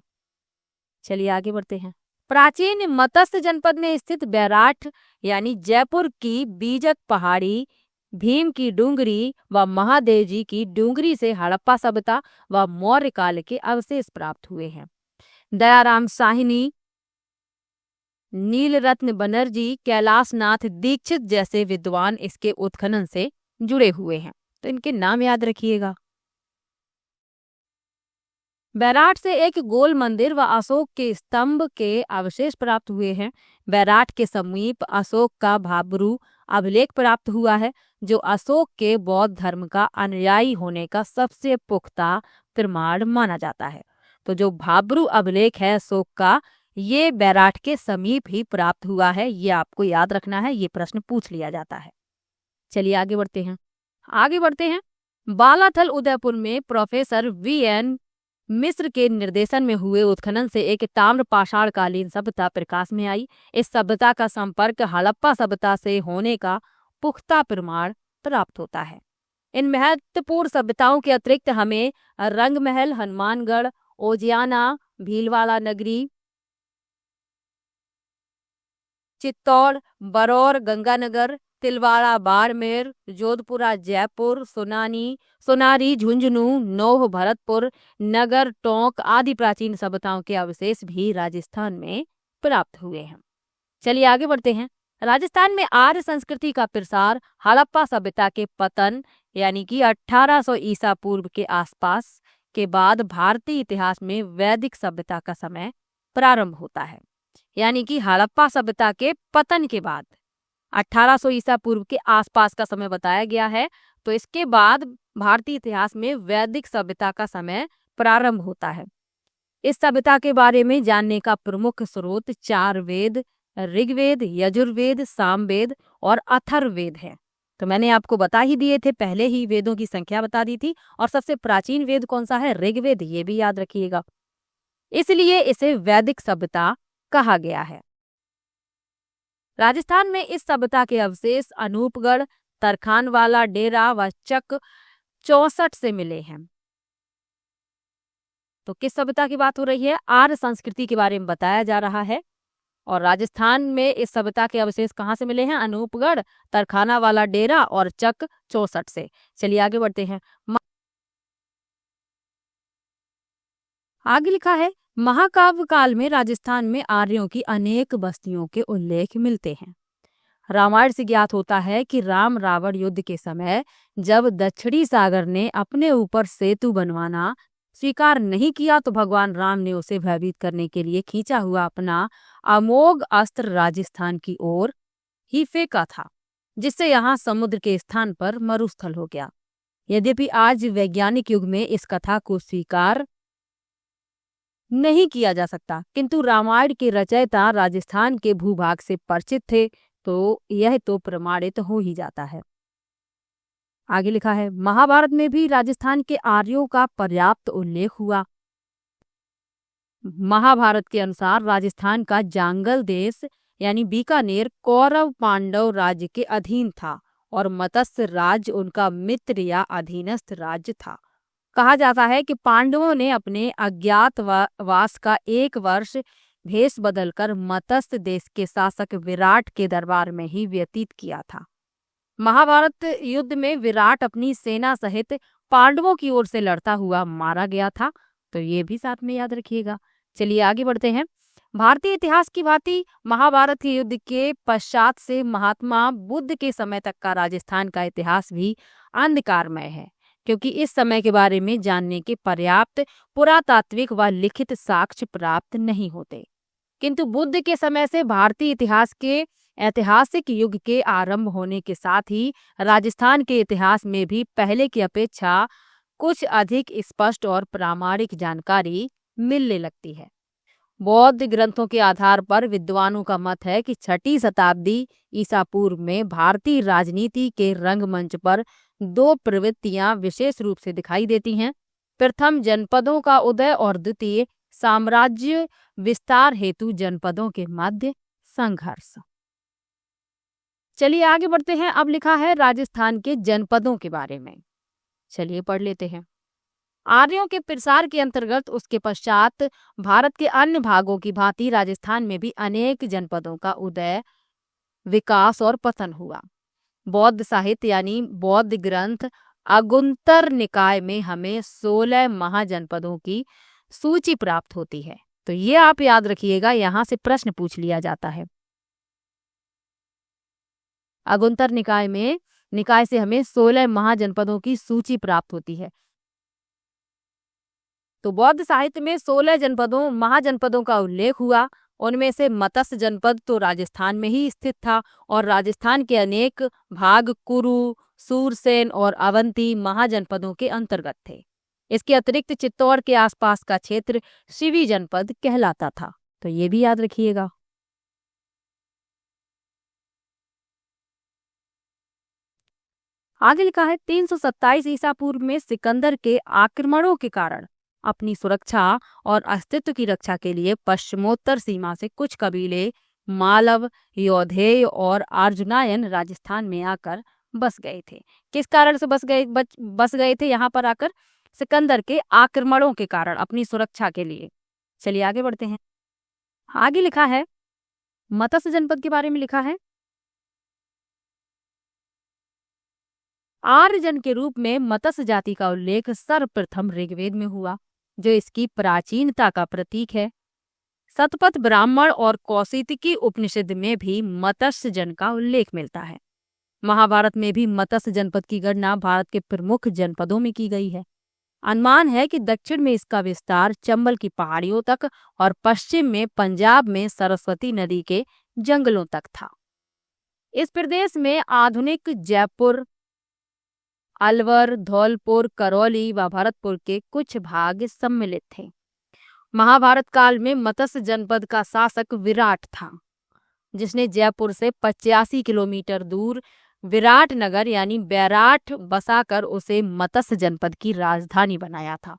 चलिए आगे बढ़ते हैं। प्राचीन मत्स्य जनपद में स्थित बैराठ यानी जयपुर की बीजक पहाड़ी, भीम की डूंगरी व महादेव जी की डूंगरी से हड़प्पा सभ्यता व मौर्य काल के अवशेष प्राप्त हुए हैं। दयाराम साहिनी, नीलरत्न बनर्जी, कैलाशनाथ दीक्षित जैसे विद्वान इसके उत्खनन से जुड़े हुए हैं, तो इनके नाम याद रखिएगा। बैराठ से एक गोल मंदिर व अशोक के स्तंभ के अवशेष प्राप्त हुए हैं। बैराठ के समीप अशोक का भाब्रू अभिलेख प्राप्त हुआ है, जो अशोक के बौद्ध धर्म का अनुयायी होने का सबसे पुख्ता प्रमाण माना जाता है। तो जो भाब्रू अभिलेख है अशोक का, ये बैराठ के समीप ही प्राप्त हुआ है। ये आपको याद रखना है, ये प्रश्न पूछ लिया जाता है। चलिए आगे बढ़ते हैं। बालाथल उदयपुर में प्रोफेसर VN मिस्र के निर्देशन में हुए उत्खनन से एक ताम्र पाषाण कालीन सभ्यता प्रकाश में आई। इस सभ्यता का संपर्क हड़प्पा सभ्यता से होने का पुख्ता प्रमाण प्राप्त होता है। इन महत्वपूर्ण सभ्यताओं के अतिरिक्त हमें रंगमहल, हनुमानगढ़, ओजियाना, भीलवाड़ा नगरी, चित्तौड़, बरौर, गंगानगर, तिलवाड़ा, बाड़मेर, जोधपुरा, जयपुर, सोनारी, झुंझुनू, नौह, भरतपुर, नगर, टोंक आदि प्राचीन सभ्यताओं के अवशेष भी राजस्थान में प्राप्त हुए हैं। चलिए आगे बढ़ते हैं। राजस्थान में आर्य संस्कृति का प्रसार हड़प्पा सभ्यता के पतन यानी कि 1800 ईसा पूर्व के आसपास के बाद भारतीय इतिहास में वैदिक सभ्यता का समय प्रारंभ होता है। यानी कि हड़प्पा सभ्यता के पतन के बाद 1800 ईसा पूर्व के आसपास का समय बताया गया है, तो इसके बाद भारतीय इतिहास में वैदिक सभ्यता का समय प्रारंभ होता है। इस सभ्यता के बारे में जानने का प्रमुख स्रोत 4 वेद, ऋग्वेद, यजुर्वेद, सामवेद और अथर्ववेद है। तो मैंने आपको बता ही दिए थे, पहले ही वेदों की संख्या बता दी थी। और सबसे प्राचीन वेद कौन सा है? ऋग्वेद, ये भी याद रखिएगा। इसलिए इसे वैदिक सभ्यता कहा गया है। राजस्थान में इस सभ्यता के अवशेष अनूपगढ़, तरखानवाला डेरा व चक 64 से मिले हैं। तो किस सभ्यता की बात हो रही है? आर्य संस्कृति के बारे में बताया जा रहा है। और राजस्थान में इस सभ्यता के अवशेष कहाँ से मिले हैं? अनूपगढ़, तरखानावाला डेरा और चक 64 से। चलिए आगे बढ़ते हैं। आगे लिखा है, महाकाव्य काल में राजस्थान में आर्यों की अनेक बस्तियों के उल्लेख मिलते हैं। रामायण से ज्ञात होता है कि राम रावण युद्ध के समय जब दक्षिणी सागर ने अपने ऊपर सेतु बनवाना स्वीकार नहीं किया तो भगवान राम ने उसे भयभीत करने के लिए खींचा हुआ अपना अमोघ अस्त्र राजस्थान की ओर ही फेंका था, जिससे यहाँ समुद्र के स्थान पर मरुस्थल हो गया। यद्यपि आज वैज्ञानिक युग में इस कथा को स्वीकार नहीं किया जा सकता, किंतु रामायण के रचयिता राजस्थान के भूभाग से परिचित थे, तो यह तो प्रमाणित हो ही जाता है। आगे लिखा है, महाभारत में भी राजस्थान के आर्यों का पर्याप्त उल्लेख हुआ। महाभारत के अनुसार राजस्थान का जांगल देश यानी बीकानेर कौरव पांडव राज्य के अधीन था और मत्स्य राज्य उनका मित्र या अधीनस्थ राज्य था। कहा जाता है कि पांडवों ने अपने अज्ञातवास का 1 वर्ष भेष बदलकर मत्स्य देश के शासक विराट के दरबार में ही व्यतीत किया था। महाभारत युद्ध में विराट अपनी सेना सहित पांडवों की ओर से लड़ता हुआ मारा गया था, तो ये भी साथ में याद रखिएगा। चलिए आगे बढ़ते हैं। भारतीय इतिहास की भांति महाभारत युद्ध के पश्चात से महात्मा बुद्ध के समय तक का राजस्थान का इतिहास भी अंधकारमय है, क्योंकि इस समय के बारे में जानने के पर्याप्त पुरातात्विक व लिखित साक्ष्य प्राप्त नहीं होते। किंतु बुद्ध के समय से भारतीय इतिहास के ऐतिहासिक युग के आरंभ होने के साथ ही राजस्थान के इतिहास में भी पहले की अपेक्षा कुछ अधिक स्पष्ट और प्रामाणिक जानकारी मिलने लगती है। बौद्ध ग्रंथों के आधार पर विद्वानों का मत है कि 6ठी शताब्दी ईसा पूर्व में भारतीय राजनीति के रंगमंच पर 2 प्रवृत्तियां विशेष रूप से दिखाई देती हैं। प्रथम जनपदों का उदय और द्वितीय साम्राज्य विस्तार हेतु जनपदों के मध्य संघर्ष। चलिए आगे बढ़ते हैं। अब लिखा है राजस्थान के जनपदों के बारे में, चलिए पढ़ लेते हैं। आर्यों के प्रसार के अंतर्गत उसके पश्चात भारत के अन्य भागों की भांति राजस्थान में भी अनेक जनपदों का उदय, विकास और पतन हुआ। बौद्ध साहित्य यानी बौद्ध ग्रंथ अगुंतर निकाय में हमें 16 महाजनपदों की सूची प्राप्त होती है। तो ये आप याद रखिएगा, यहां से प्रश्न पूछ लिया जाता है। अगुंतर निकाय से हमें 16 महाजनपदों की सूची प्राप्त होती है। तो बौद्ध साहित्य में 16 महाजनपदों का उल्लेख हुआ। उनमें से मत्स्य जनपद तो राजस्थान में ही स्थित था और राजस्थान के अनेक भाग कुरु, सूरसेन और अवंती महाजनपदों के अंतर्गत थे। इसके अतिरिक्त चित्तौड़ के आसपास का क्षेत्र शिवी जनपद कहलाता था, तो ये भी याद रखिएगा। आगे लिखा है 327 ईसा पूर्व में सिकंदर के आक्रमणों के कारण अपनी सुरक्षा और अस्तित्व की रक्षा के लिए पश्चिमोत्तर सीमा से कुछ कबीले मालव, योधेय और अर्जुनायन राजस्थान में आकर बस गए थे। किस कारण से बस गए थे यहाँ पर आकर? सिकंदर के आक्रमणों के कारण, अपनी सुरक्षा के लिए। चलिए आगे बढ़ते हैं। आगे लिखा है मत्स्य जनपद के बारे में लिखा है, आर्यजन के रूप में मत्स्य जाति का उल्लेख सर्वप्रथम ऋग्वेद में हुआ, जो इसकी प्राचीनता का प्रतीक है। शतपथ ब्राह्मण और कौशिकी उपनिषद में भी मत्स्य जन का उल्लेख मिलता है। महाभारत में भी मत्स्य जनपद की गणना भारत के प्रमुख जनपदों में की गई है। अनुमान है कि दक्षिण में इसका विस्तार चंबल की पहाड़ियों तक और पश्चिम में पंजाब में सरस्वती नदी के जंगलों तक था। इस प्रदेश में आधुनिक जयपुर, अलवर, धौलपुर, करौली व भरतपुर के कुछ भाग सम्मिलित थे। महाभारत काल में मत्स्य जनपद का शासक विराट था, जिसने जयपुर से 85 किलोमीटर दूर विराटनगर यानी बैराठ बसाकर उसे मत्स्य जनपद की राजधानी बनाया था।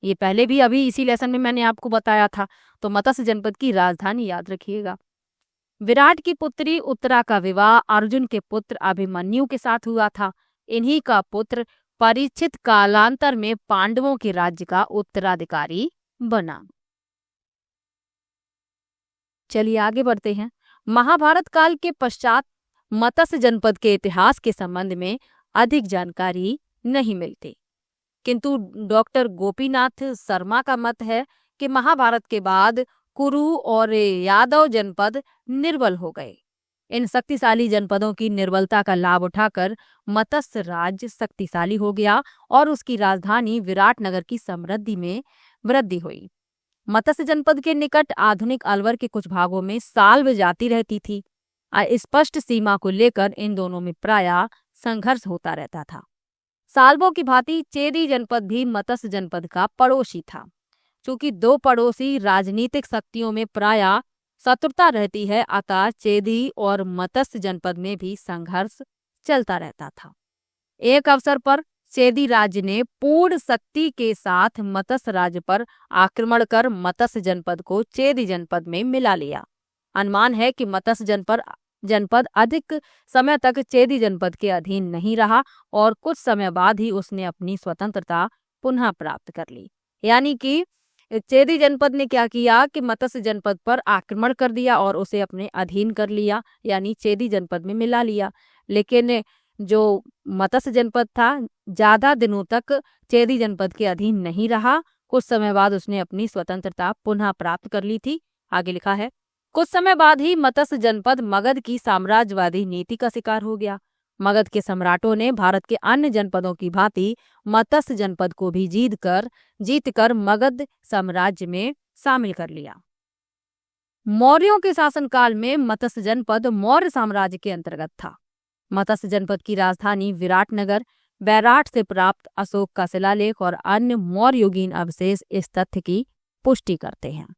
ये पहले भी अभी इसी लेसन में मैंने आपको बताया था, तो मत्स्य जनपद की राजधानी याद रखिएगा। विराट की पुत्री उत्तरा का विवाह अर्जुन के पुत्र अभिमन्यु के साथ हुआ था। इन्हीं का पुत्र परीक्षित कालांतर में पांडवों के राज्य का उत्तराधिकारी बना। चलिए आगे बढ़ते हैं। महाभारत काल के पश्चात मत्स्य जनपद के इतिहास के संबंध में अधिक जानकारी नहीं मिलती, किंतु डॉक्टर गोपीनाथ शर्मा का मत है कि महाभारत के बाद कुरु और यादव जनपद निर्बल हो गए। इन शक्तिशाली जनपदों की निर्बलता का लाभ उठाकर मत्स्य राज्य शक्तिशाली हो गया और उसकी राजधानी विराटनगर की समृद्धि में वृद्धि हुई। मत्स्य जनपद के निकट आधुनिक अलवर के कुछ भागों में साल्व जाति रहती थी। स्पष्ट सीमा को लेकर इन दोनों में प्रायः संघर्ष होता रहता था। साल्वों की भांति चेदी जनपद भी मत्स्य जनपद का पड़ोसी था। चूंकि दो पड़ोसी राजनीतिक शक्तियों में प्रायः शत्रुता रहती है, अतः चेदी और मत्स्य जनपद में भी संघर्ष चलता रहता था। एक अवसर पर चेदी राज्य ने पूर्ण शक्ति के साथ मत्स्य राज्य पर आक्रमण कर मत्स्य जनपद को चेदी जनपद में मिला लिया। अनुमान है कि मत्स्य जनपद अधिक समय तक चेदी जनपद के अधीन नहीं रहा और कुछ समय बाद ही उसने अपनी स्वतंत्रता पुनः प्राप्त कर ली। यानी कि चेदी जनपद ने क्या किया कि मत्स्य जनपद पर आक्रमण कर दिया और उसे अपने अधीन कर लिया, यानी चेदी जनपद में मिला लिया। लेकिन जो मत्स्य जनपद था ज्यादा दिनों तक चेदी जनपद के अधीन नहीं रहा। कुछ समय बाद उसने अपनी स्वतंत्रता पुनः प्राप्त कर ली थी। आगे लिखा है, कुछ समय बाद ही मत्स्य जनपद मगध की साम्राज्यवादी नीति का शिकार हो गया। मगध के सम्राटों ने भारत के अन्य जनपदों की भांति मत्स्य जनपद को भी जीतकर मगध साम्राज्य में शामिल कर लिया। मौर्यों के शासनकाल में मत्स्य जनपद मौर्य साम्राज्य के अंतर्गत था। मत्स्य जनपद की राजधानी विराटनगर, बैराठ से प्राप्त अशोक का शिलालेख और अन्य मौर्ययुगीन अवशेष इस तथ्य की पुष्टि करते हैं।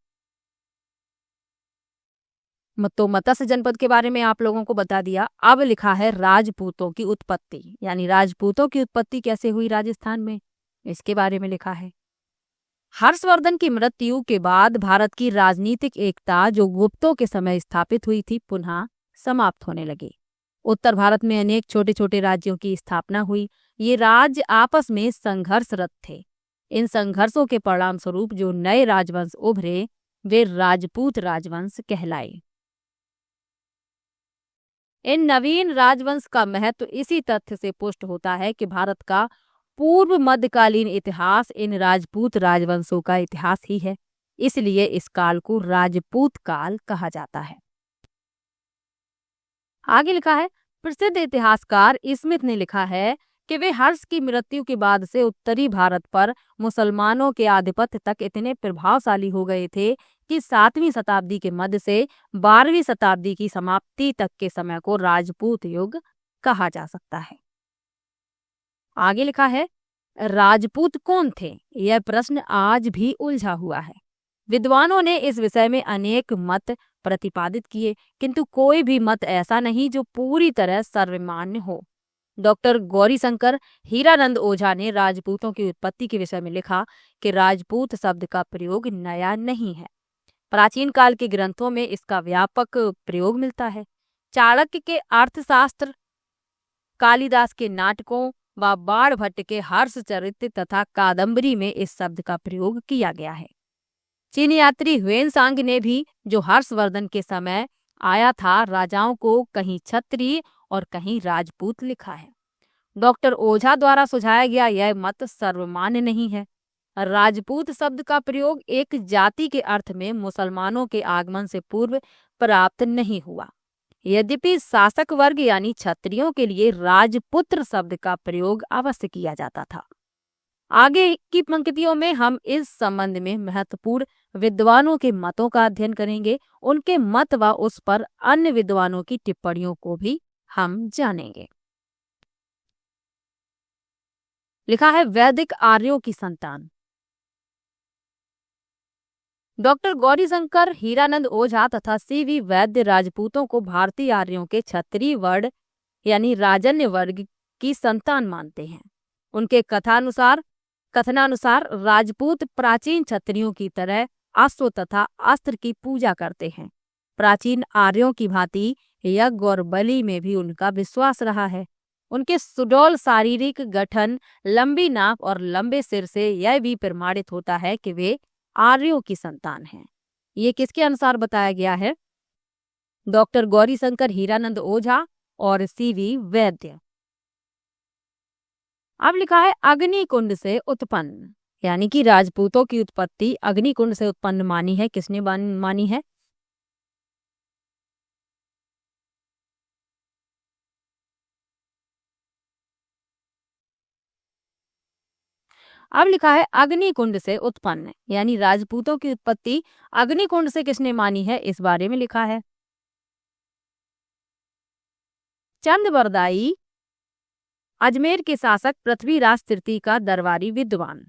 तो मत्स्य जनपद के बारे में आप लोगों को बता दिया। अब लिखा है राजपूतों की उत्पत्ति, यानी राजपूतों की उत्पत्ति कैसे हुई राजस्थान में, इसके बारे में लिखा है। हर्षवर्धन की मृत्यु के बाद भारत की राजनीतिक एकता जो गुप्तों के समय स्थापित हुई थी पुनः समाप्त होने लगी। उत्तर भारत में अनेक छोटे छोटे राज्यों की स्थापना हुई। ये राज्य आपस में संघर्षरत थे। इन संघर्षों के परिणाम स्वरूप जो नए राजवंश उभरे वे राजपूत राजवंश कहलाए। इन नवीन राजवंश का महत्व इसी तथ्य से पुष्ट होता है कि भारत का पूर्व मध्यकालीन इतिहास इन राजपूत राजवंशों का इतिहास ही है। इसलिए इस काल को राजपूत काल कहा जाता है। आगे लिखा है, प्रसिद्ध इतिहासकार स्मिथ ने लिखा है कि वे हर्ष की मृत्यु के बाद से उत्तरी भारत पर मुसलमानों के आधिपत्य तक इतने प्रभावशाली हो गए थे कि 7वीं शताब्दी के मध्य से 12वीं शताब्दी की समाप्ति तक के समय को राजपूत युग कहा जा सकता है। आगे लिखा है, राजपूत कौन थे? यह प्रश्न आज भी उलझा हुआ है। विद्वानों ने इस विषय में अनेक मत प्रतिपादित किए, किंतु कोई भी मत ऐसा नहीं जो पूरी तरह सर्वमान्य हो। डॉक्टर गौरीशंकर हीरानंद ओझा ने राजपूतों की उत्पत्ति के विषय में लिखा कि राजपूत शब्द का प्रयोग नया नहीं है। प्राचीन काल के ग्रंथों में इसका व्यापक प्रयोग मिलता है। चाणक्य के अर्थशास्त्र, कालिदास के नाटकों व बाणभट्ट के हर्षचरित्र तथा कादम्बरी में इस शब्द का प्रयोग किया गया है। चीनी यात्री ह्वेनसांग ने भी, जो हर्षवर्धन के समय आया था, राजाओं को कहीं क्षत्रिय और कहीं राजपूत लिखा है। डॉक्टर ओझा द्वारा सुझाया गया यह मत सर्वमान्य नहीं है। राजपूत शब्द का प्रयोग एक जाति के अर्थ में मुसलमानों के आगमन से पूर्व प्राप्त नहीं हुआ। यद्यपि शासक वर्ग यानी क्षत्रियों के लिए राजपुत्र शब्द का प्रयोग अवश्य किया जाता था। आगे की पंक्तियों में हम इस संबंध में महत्वपूर्ण विद्वानों के मतों का अध्ययन करेंगे। उनके मत व उस पर अन्य विद्वानों की टिप्पणियों को भी हम जानेंगे। लिखा है वैदिक आर्यों की संतान। डॉक्टर गौरीशंकर हीरानंद ओझा तथा सीवी वैद्य राजपूतों को भारतीय आर्यों के क्षत्रिय वर्ण यानी राजन्य वर्ग की संतान मानते हैं। उनके कथनानुसार राजपूत प्राचीन क्षत्रियों की तरह अश्व तथा अस्त्र की पूजा करते हैं। प्राचीन आर्यों की भांति यज्ञ और बलि में भी उनका विश्वास रहा है। उनके सुडौल शारीरिक गठन, लंबी नाक और लंबे सिर से यह भी प्रमाणित होता है कि वे आर्यों की संतान हैं। ये किसके अनुसार बताया गया है? डॉक्टर गौरीशंकर हीरानंद ओझा और सीवी वैद्य। अब लिखा है अग्निकुंड से उत्पन्न, यानी कि राजपूतों की उत्पत्ति अग्निकुंड से उत्पन्न मानी है। किसने मानी है? अब लिखा है अग्निकुंड से उत्पन्न, यानी राजपूतों की उत्पत्ति अग्निकुंड से किसने मानी है, इस बारे में लिखा है चंदबरदाई, अजमेर के शासक पृथ्वीराज तृतीय का दरबारी विद्वान।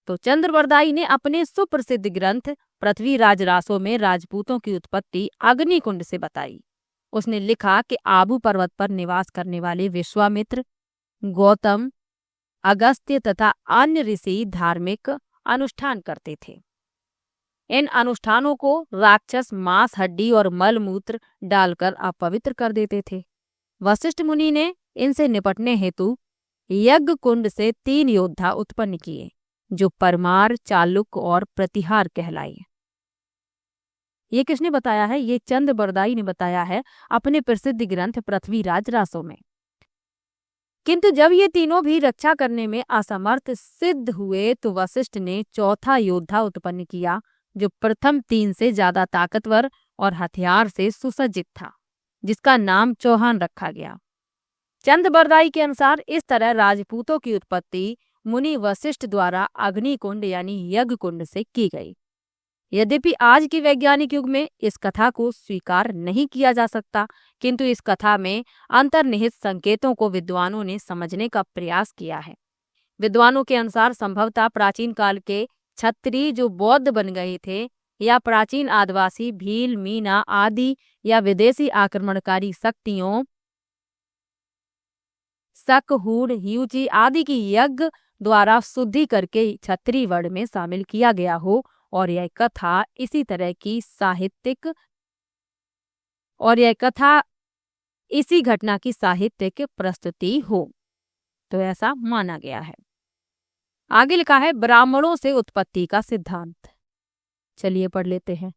तो चंद्रबरदाई ने अपने सुप्रसिद्ध ग्रंथ पृथ्वीराज रासो में राजपूतों की उत्पत्ति अग्निकुंड से बताई। उसने लिखा कि आबू पर्वत पर निवास करने वाले विश्वामित्र, गौतम, अगस्त्य तथा अन्य ऋषि धार्मिक अनुष्ठान करते थे। इन अनुष्ठानों को राक्षस मांस, हड्डी और मलमूत्र डालकर अपवित्र कर देते थे। वशिष्ठ मुनि ने इनसे निपटने हेतु यज्ञ कुंड से 3 योद्धा उत्पन्न किए, जो परमार, चालुक और प्रतिहार कहलाए। ये किसने बताया है? ये चंद्रबरदाई ने बताया है अपने प्रसिद्ध ग्रंथ पृथ्वीराज रासो में। किंतु जब ये तीनों भी रक्षा करने में असमर्थ सिद्ध हुए तो वशिष्ठ ने चौथा योद्धा उत्पन्न किया, जो प्रथम 3 से ज्यादा ताकतवर और हथियार से सुसज्जित था, जिसका नाम चौहान रखा गया। चंद्रबरदाई के अनुसार इस तरह राजपूतों की उत्पत्ति मुनि वशिष्ठ द्वारा अग्निकुंड यानी यज्ञ कुंड से की गई। यद्यपि आज के वैज्ञानिक युग में इस कथा को स्वीकार नहीं किया जा सकता, किंतु इस कथा में अंतर्निहित संकेतों को विद्वानों ने समझने का प्रयास किया है। विद्वानों के अनुसार संभवतः प्राचीन काल के क्षत्रिय जो बौद्ध बन गए थे, या प्राचीन आदिवासी भील, मीना आदि, या विदेशी आक्रमणकारी शक्तियों शक, हूण, ह्यूची आदि की यज्ञ द्वारा शुद्धि करके क्षत्रिय वर्ण में शामिल किया गया हो, और यह कथा इसी घटना की साहित्यिक प्रस्तुति हो, तो ऐसा माना गया है। आगे लिखा है ब्राह्मणों से उत्पत्ति का सिद्धांत। चलिए पढ़ लेते हैं।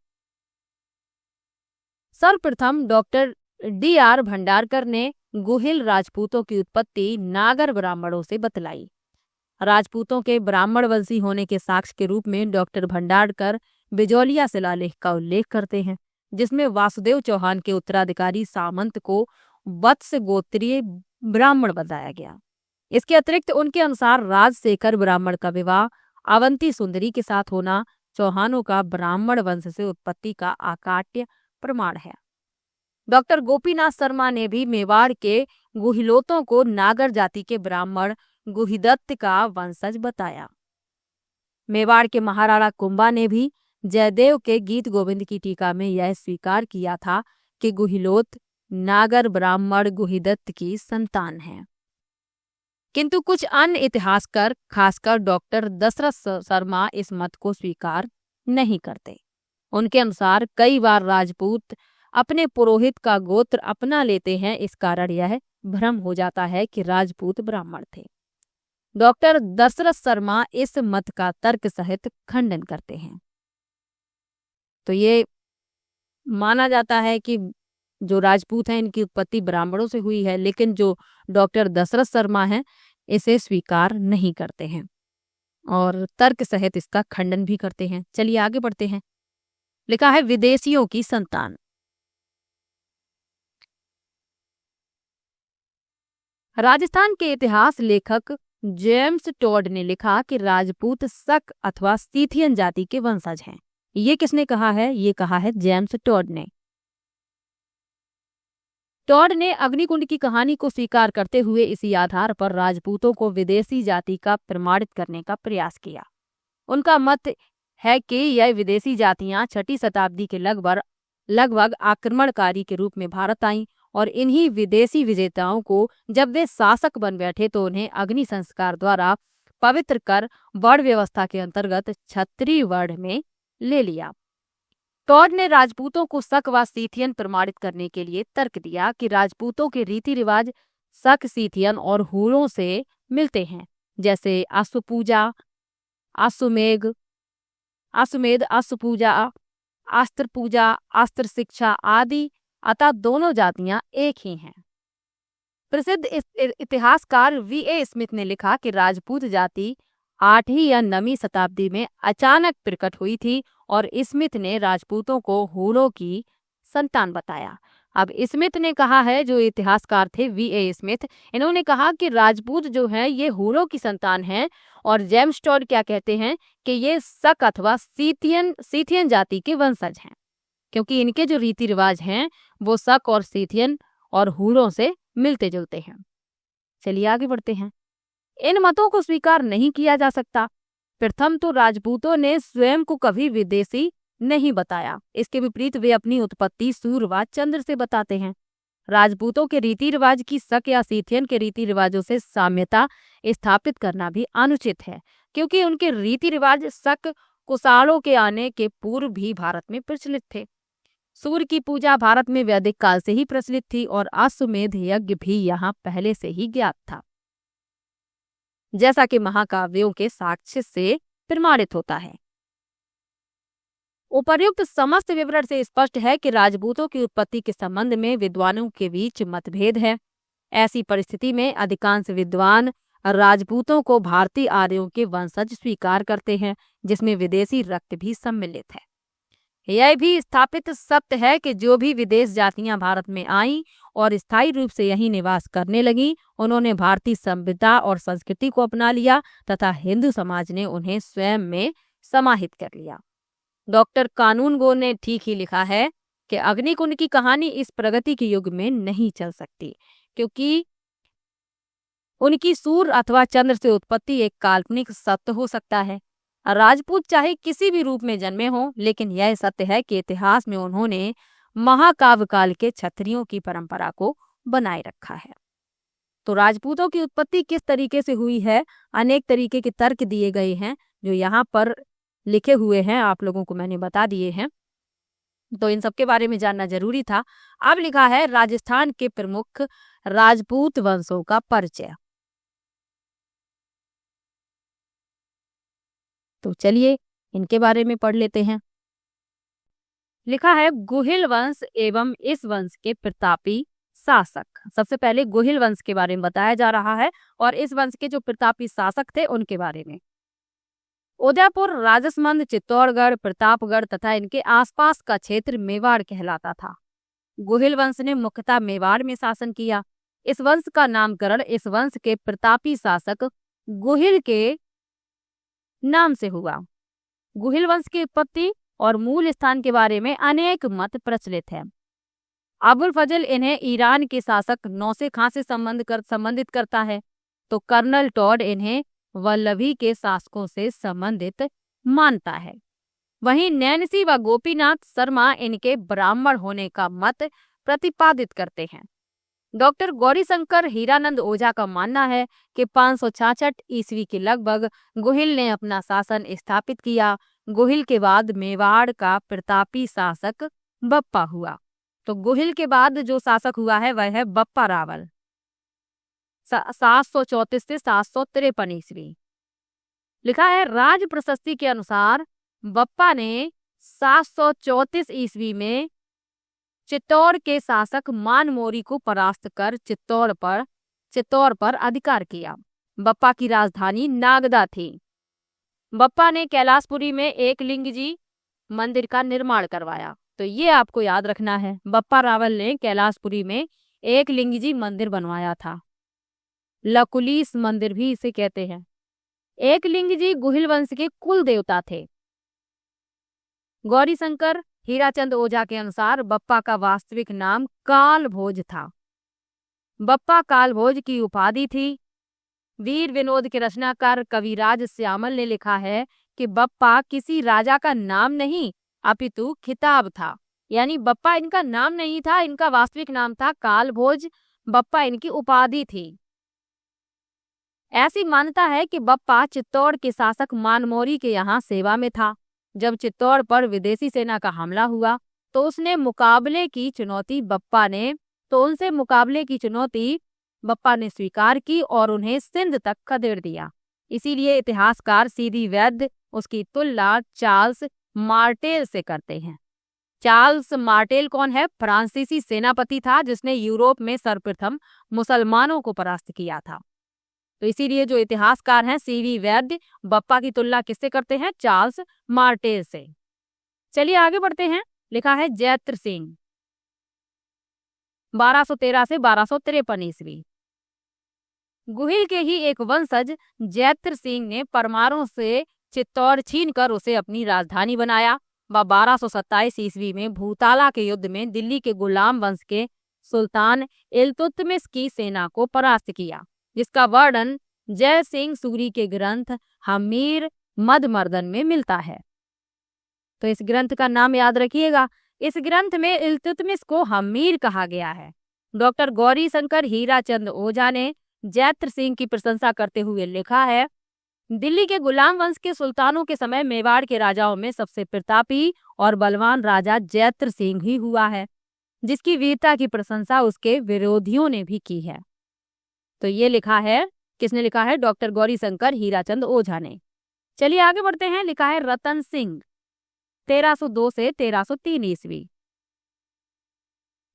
सर्वप्रथम डॉक्टर D.R. भंडारकर ने गुहिल राजपूतों की उत्पत्ति नागर ब्राह्मणों से बतलाई। राजपूतों के ब्राह्मण वंशी होने के साक्ष्य के रूप में डॉक्टर भंडारकर बिजौलिया शिलालेख का उल्लेख करते हैं, जिसमें वासुदेव चौहान के उत्तराधिकारी सामंत को वत्स गोत्रीय ब्राह्मण बताया गया। इसके अतिरिक्त उनके अनुसार राजशेखर ब्राह्मण का विवाह अवंती सुंदरी के साथ होना चौहानों का ब्राह्मण वंश से उत्पत्ति का अकाट्य प्रमाण है। डॉक्टर गोपीनाथ शर्मा ने भी मेवाड़ के गुहिलोतों को नागर जाति के ब्राह्मण गुहिदत्त का वंशज बताया। मेवाड़ के महाराणा कुंभा ने भी जयदेव के गीत गोविंद की टीका में यह स्वीकार किया था कि गुहिलोत नागर ब्राह्मण गुहिदत्त की संतान है। किंतु कुछ अन्य इतिहासकार, खासकर डॉक्टर दशरथ शर्मा, इस मत को स्वीकार नहीं करते। उनके अनुसार कई बार राजपूत अपने पुरोहित का गोत्र अपना लेते हैं, इस कारण यह भ्रम हो जाता है कि राजपूत ब्राह्मण थे। डॉक्टर दशरथ शर्मा इस मत का तर्क सहित खंडन करते हैं। तो ये माना जाता है कि जो राजपूत हैं इनकी उत्पत्ति ब्राह्मणों से हुई है, लेकिन जो डॉक्टर दशरथ शर्मा हैं इसे स्वीकार नहीं करते हैं और तर्क सहित इसका खंडन भी करते हैं। चलिए आगे बढ़ते हैं। लिखा है विदेशियों की संतान। राजस्थान के इतिहास लेखक जेम्स टॉड ने लिखा कि राजपूत शक अथवा सीथियन जाति के वंशज हैं। ये किसने कहा है? ये कहा है जेम्स टॉड ने। टॉड ने अग्निकुंड की कहानी को स्वीकार करते हुए इसी आधार पर राजपूतों को विदेशी जाति का प्रमाणित करने का प्रयास किया। उनका मत है कि यह विदेशी जातियां 6ठी शताब्दी के लगभग आक्रमणकारी के रूप में भारत आईं और इन्हीं विदेशी विजेताओं को जब वे शासक बन बैठे तो उन्हें अग्नि संस्कार द्वारा पवित्र कर वर्ण व्यवस्था के अंतर्गत क्षत्रिय वर्ण में ले लिया। टॉड ने राजपूतों को शक व सीथियन प्रमाणित करने के लिए तर्क दिया कि राजपूतों के रीति रिवाज शक, सीथियन और हूरों से मिलते हैं, जैसे अश्वपूजा, अश्वमेध, अश्वपूजा, अस्त्र पूजा, अस्त्र शिक्षा आदि, अतः दोनों जातियां एक ही हैं। प्रसिद्ध इतिहासकार वी.ए. स्मिथ ने लिखा कि राजपूत जाति 8वीं या 9वीं शताब्दी में अचानक प्रकट हुई थी और स्मिथ ने राजपूतों को हूरों की संतान बताया। अब स्मिथ ने कहा है, जो इतिहासकार थे वी.ए. स्मिथ, इन्होंने कहा कि राजपूत जो हैं ये हूरों की संतान हैं और जेम्स टॉड क्या कहते हैं कि ये शक अथवा सीथियन जाति के वंशज हैं, क्योंकि इनके जो रीति रिवाज हैं वो शक और सीथियन और हूरों से मिलते जुलते हैं। चलिए आगे बढ़ते हैं। इन मतों को स्वीकार नहीं किया जा सकता। प्रथम तो राजपूतों ने स्वयं को कभी विदेशी नहीं बताया। इसके विपरीत वे अपनी उत्पत्ति सूर्य व चंद्र से बताते हैं। राजपूतों के रीति रिवाज की शक या सीथियन के रीति रिवाजों से साम्यता स्थापित करना भी अनुचित है, क्योंकि उनके रीति रिवाज शक कुषाणों के आने के पूर्व भी भारत में प्रचलित थे। सूर्य की पूजा भारत में वैदिक काल से ही प्रचलित थी और अश्वमेध यज्ञ भी यहाँ पहले से ही ज्ञात था, जैसा कि महाकाव्यों के साक्ष्य से प्रमाणित होता है। उपर्युक्त समस्त विवरण से स्पष्ट है कि राजपूतों की उत्पत्ति के संबंध में विद्वानों के बीच मतभेद है। ऐसी परिस्थिति में अधिकांश विद्वान राजपूतों को भारतीय आर्यों के वंशज स्वीकार करते हैं, जिसमें विदेशी रक्त भी सम्मिलित है। यह भी स्थापित सत्य है कि जो भी विदेश जातियां भारत में आईं और स्थायी रूप से यहीं निवास करने लगीं, उन्होंने भारतीय सभ्यता और संस्कृति को अपना लिया तथा हिंदू समाज ने उन्हें स्वयं में समाहित कर लिया। डॉक्टर कानूनगो ने ठीक ही लिखा है कि अग्निकुंड की कहानी इस प्रगति के युग में नहीं चल सकती, क्योंकि उनकी सूर्य अथवा चंद्र से उत्पत्ति एक काल्पनिक सत्य हो सकता है। राजपूत चाहे किसी भी रूप में जन्मे हों, लेकिन यह सत्य है कि इतिहास में उन्होंने महाकाव्य काल के क्षत्रियों की परंपरा को बनाए रखा है। तो राजपूतों की उत्पत्ति किस तरीके से हुई है, अनेक तरीके के तर्क दिए गए हैं जो यहाँ पर लिखे हुए हैं, आप लोगों को मैंने बता दिए हैं, तो इन सब के बारे में जानना जरूरी था। अब लिखा है राजस्थान के प्रमुख राजपूत वंशों का परिचय। तो चलिए इनके बारे में पढ़ लेते हैं। लिखा है गुहिल वंश एवं इस वंश के प्रतापी शासक। सबसे पहले गुहिल वंश के बारे में बताया जा रहा है और इस वंश के जो प्रतापी शासक थे उनके बारे में। उदयपुर, राजसमंद, चित्तौड़गढ़, प्रतापगढ़ तथा इनके आसपास का क्षेत्र मेवाड़ कहलाता था। गुहिल वंश ने मुख्यतः मेवाड़ में शासन किया। इस वंश का नामकरण इस वंश के प्रतापी शासक गुहिल के नाम से हुआ। गुहिल वंश की उत्पत्ति और मूल स्थान के बारे में अनेक मत प्रचलित है। अबुल फजल इन्हें ईरान के शासक नौसे खां से संबंधित करता है, तो कर्नल टॉड इन्हें वल्लभी के शासकों से संबंधित मानता है। वहीं नैनसी व गोपीनाथ शर्मा इनके ब्राह्मण होने का मत प्रतिपादित करते हैं। डॉक्टर गौरीशंकर हीरानंद ओझा का मानना है कि 566 ईस्वी के लगभग गुहिल ने अपना शासन स्थापित किया। गुहिल के बाद मेवाड़ का प्रतापी शासक बप्पा हुआ। तो गुहिल के बाद जो शासक हुआ है वह है बप्पा रावल, 734 से 753 ईस्वी। लिखा है राज प्रशस्ति के अनुसार बप्पा ने 734 ईस्वी में चित्तौड़ के शासक मानमोरी को परास्त कर चित्तौड़ पर अधिकार किया। बप्पा की राजधानी नागदा थी। बप्पा ने कैलाशपुरी में एक लिंगजी मंदिर का निर्माण करवाया। तो ये आपको याद रखना है, बप्पा रावल ने कैलाशपुरी में एक लिंगजी मंदिर बनवाया था। लकुलीस मंदिर भी इसे कहते हैं। एक लिंगजी गुहिल वंश के कुल देवता थे। गौरीशंकर हीराचंद ओझा के अनुसार बप्पा का वास्तविक नाम काल भोज था। बप्पा कालभोज की उपाधि थी। वीर विनोद के रचनाकार कविराज श्यामल ने लिखा है कि बप्पा किसी राजा का नाम नहीं अपितु खिताब था। यानी बप्पा इनका नाम नहीं था, इनका वास्तविक नाम था कालभोज। बप्पा इनकी उपाधि थी। ऐसी मान्यता है कि बप्पा चित्तौड़ के शासक मानमोरी के यहाँ सेवा में था। जब चित्तौड़ पर विदेशी सेना का हमला हुआ तो उनसे मुकाबले की चुनौती बप्पा ने स्वीकार की और उन्हें सिंध तक खदेड़ दिया। इसीलिए इतिहासकार सीधी वैद्य उसकी तुलना चार्ल्स मार्टेल से करते हैं। चार्ल्स मार्टेल कौन है? फ्रांसीसी सेनापति था जिसने यूरोप में सर्वप्रथम मुसलमानों को परास्त किया था। तो इसीलिए जो इतिहासकार हैं सीवी वैद्य बप्पा की तुलना किससे करते हैं? चार्ल्स मार्टेल से। चलिए आगे बढ़ते हैं। लिखा है जैत्र सिंह 1213 से 1253 ईस्वी। गुहिल के ही एक वंशज जैत्र सिंह ने परमारों से चित्तौड़ छीनकर उसे अपनी राजधानी बनाया। वह 1227 ईस्वी में भूताला के युद्ध में दिल्ली के गुलाम वंश के सुल्तान इल्तुतमिश की सेना को परास्त किया, जिसका वर्णन जय सिंह सूरी के ग्रंथ हमीर मदमर्दन में मिलता है। तो इस ग्रंथ का नाम याद रखिएगा। इस ग्रंथ में इल्तुतमिश को हमीर कहा गया है। डॉक्टर गौरी शंकर हीराचंद ओझा ने जैत्र सिंह की प्रशंसा करते हुए लिखा है, दिल्ली के गुलाम वंश के सुल्तानों के समय मेवाड़ के राजाओं में सबसे प्रतापी और बलवान राजा जैत्र सिंह ही हुआ है, जिसकी वीरता की प्रशंसा उसके विरोधियों ने भी की है। तो ये लिखा है, किसने लिखा है? डॉक्टर गौरी शंकर हीराचंद ओझा ने। चलिए आगे बढ़ते हैं। लिखा है रतन सिंह 1302 से 1303 ईस्वी।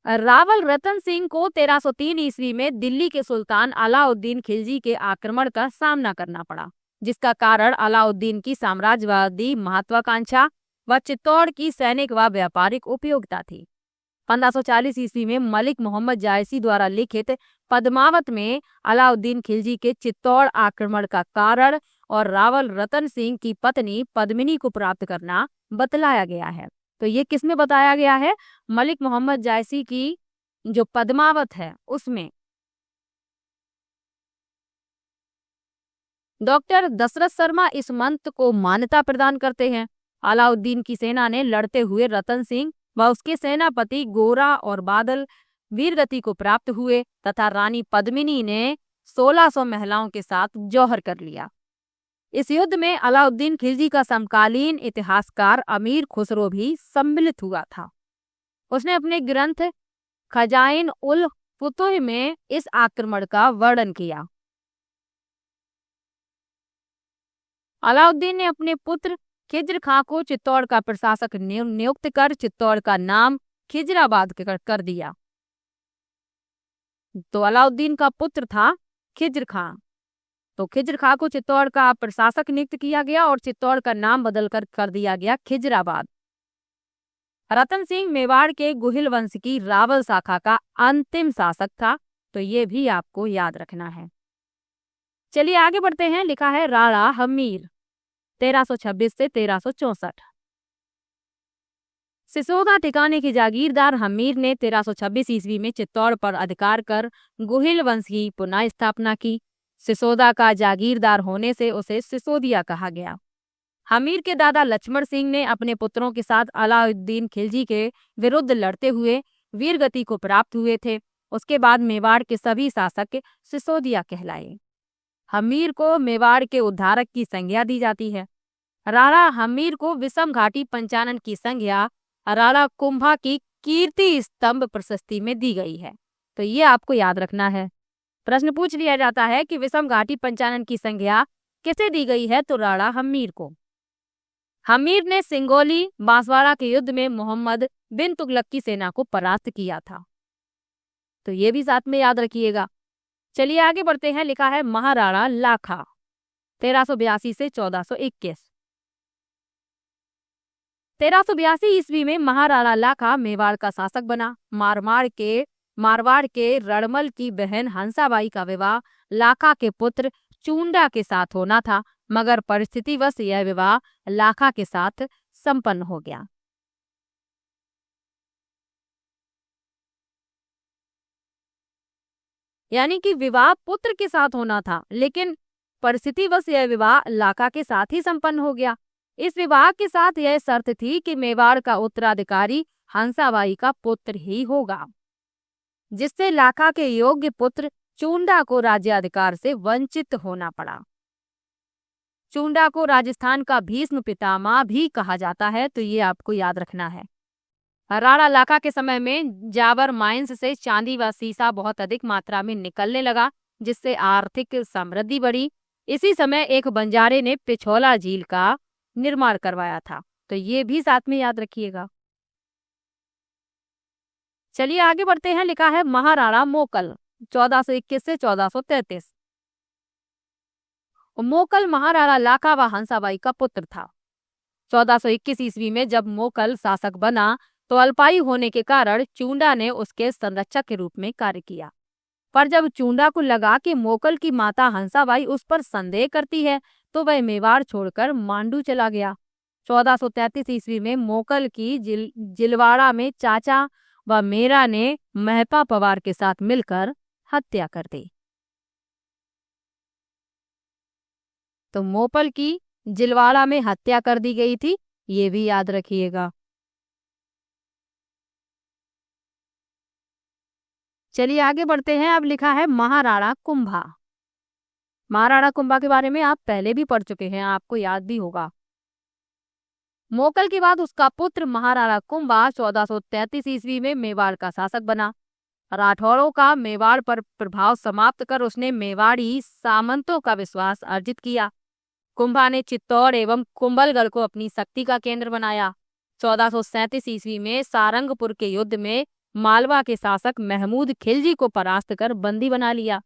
रावल रतन सिंह को 1303 ईस्वी में दिल्ली के सुल्तान अलाउद्दीन खिलजी के आक्रमण का सामना करना पड़ा, जिसका कारण अलाउद्दीन की साम्राज्यवादी महत्वाकांक्षा व चित्तौड़ की सैनिक व व्यापारिक उपयोगिता थी। 1540 ईस्वी में मलिक मोहम्मद जायसी द्वारा लिखित पद्मावत में अलाउद्दीन खिलजी के चित्तौड़ आक्रमण का कारण और रावल रतन सिंह की पत्नी पद्मिनी को प्राप्त करना बतलाया गया है। तो ये किसमें बताया गया है? मलिक मोहम्मद जायसी की जो पद्मावत है उसमें। डॉक्टर दशरथ शर्मा इस मंत्र को मान्यता प्रदान करते हैं। अलाउद्दीन की सेना ने लड़ते हुए रतन सिंह व उसके सेनापति गोरा और बादल वीरगति को प्राप्त हुए तथा रानी पद्मिनी ने 1600 महिलाओं के साथ जौहर कर लिया। इस युद्ध में अलाउद्दीन खिलजी का समकालीन इतिहासकार अमीर खुसरो भी सम्मिलित हुआ था। उसने अपने ग्रंथ खजाइन उल फुतुह में इस आक्रमण का वर्णन किया। अलाउद्दीन ने अपने पुत्र खिज्र खां को चित्तौड़ का प्रशासक नियुक्त कर चित्तौड़ का नाम खिजराबाद कर दिया। तो अलाउद्दीन का पुत्र था खिज्र खां, तो खिज्र खां को चित्तौड़ का प्रशासक नियुक्त किया गया और चित्तौड़ का नाम बदल कर दिया गया खिजराबाद। रतन सिंह मेवाड़ के गुहिल वंश की रावल शाखा का अंतिम शासक था। तो ये भी आपको याद रखना है। चलिए आगे बढ़ते हैं। लिखा है राणा हमीर 1326 से 1364। सिसोदा ठिकाने की जागीरदार हमीर ने 1326 ईस्वी में चित्तौड़ पर अधिकार कर गुहिल वंश की पुनः स्थापना की। सिसोदा का जागीरदार होने से उसे सिसोदिया कहा गया। हमीर के दादा लक्ष्मण सिंह ने अपने पुत्रों के साथ अलाउद्दीन खिलजी के विरुद्ध लड़ते हुए वीरगति को प्राप्त हुए थे। उसके बाद मेवाड़ के सभी शासक सिसोदिया कहलाए। हमीर को मेवाड़ के उद्धारक की संज्ञा दी जाती है। राणा हमीर को विषम घाटी पंचानन की संज्ञा राणा कुंभा की कीर्ति स्तंभ प्रशस्ति में दी गई है। तो ये आपको याद रखना है। प्रश्न पूछ लिया जाता है कि विषम घाटी पंचानन की संज्ञा किसे दी गई है? तो राणा हमीर को। हमीर ने सिंगोली बांसवाड़ा के युद्ध में मोहम्मद बिन तुगलक की सेना को परास्त किया था। तो ये भी साथ में याद रखिएगा। चलिए आगे बढ़ते हैं। लिखा है महाराणा लाखा 1382 से 1421। 1382 ईस्वी में महाराणा लाखा मेवाड़ का शासक बना। मारवाड़ के रणमल की बहन हंसाबाई का विवाह लाखा के पुत्र चूंडा के साथ होना था, मगर परिस्थितिवश यह विवाह लाखा के साथ संपन्न हो गया। यानी कि विवाह पुत्र के साथ होना था, लेकिन परिस्थितिवश यह विवाह लाका के साथ ही संपन्न हो गया। इस विवाह के साथ यह शर्त थी कि मेवाड़ का उत्तराधिकारी हंसाबाई का पुत्र ही होगा, जिससे लाका के योग्य पुत्र चूंडा को राज्याधिकार से वंचित होना पड़ा। चूंडा को राजस्थान का भीष्म पितामह भी कहा जाता है, तो ये आपको याद रखना है। राणा लाका के समय में जाबर माइंस से चांदी व सीसा बहुत अधिक मात्रा में निकलने लगा, जिससे आर्थिक समृद्धि बढ़ी। इसी समय एक बंजारे ने पिछोला झील का निर्माण करवाया था, तो ये भी साथ में याद रखिएगा। चलिए आगे बढ़ते हैं। लिखा है महाराणा मोकल 1421 से 1433। मोकल महाराणा लाका व हंसाबाई का पुत्र था। 1421 ईस्वी में जब मोकल शासक बना तो अल्पायु होने के कारण चूंडा ने उसके संरक्षक के रूप में कार्य किया। पर जब चूंडा को लगा कि मोकल की माता हंसाबाई उस पर संदेह करती है, तो वह मेवाड़ छोड़कर मांडू चला गया। 1433 ईस्वी में मोकल की जिलवाड़ा में चाचा व मेरा ने महपा पवार के साथ मिलकर हत्या कर दी। तो मोकल की जिलवाड़ा में हत्या कर दी गई थी, ये भी याद रखिएगा। चलिए आगे बढ़ते हैं। अब लिखा है महाराणा कुंभा। महाराणा कुंभा के बारे में आप पहले भी पढ़ चुके हैं, आपको याद भी होगा। मोकल के बाद उसका पुत्र महाराणा कुंभा 1433 ईस्वी में मेवाड़ का शासक बना। राठौरों का मेवाड़ पर प्रभाव समाप्त कर उसने मेवाड़ी सामंतों का विश्वास अर्जित किया। कुंभा ने चित्तौड़ एवं कुंभलगढ़ को अपनी शक्ति का केंद्र बनाया। 1437 ईस्वी में सारंगपुर के युद्ध में मालवा के शासक महमूद खिलजी को परास्त कर बंदी बना लिया।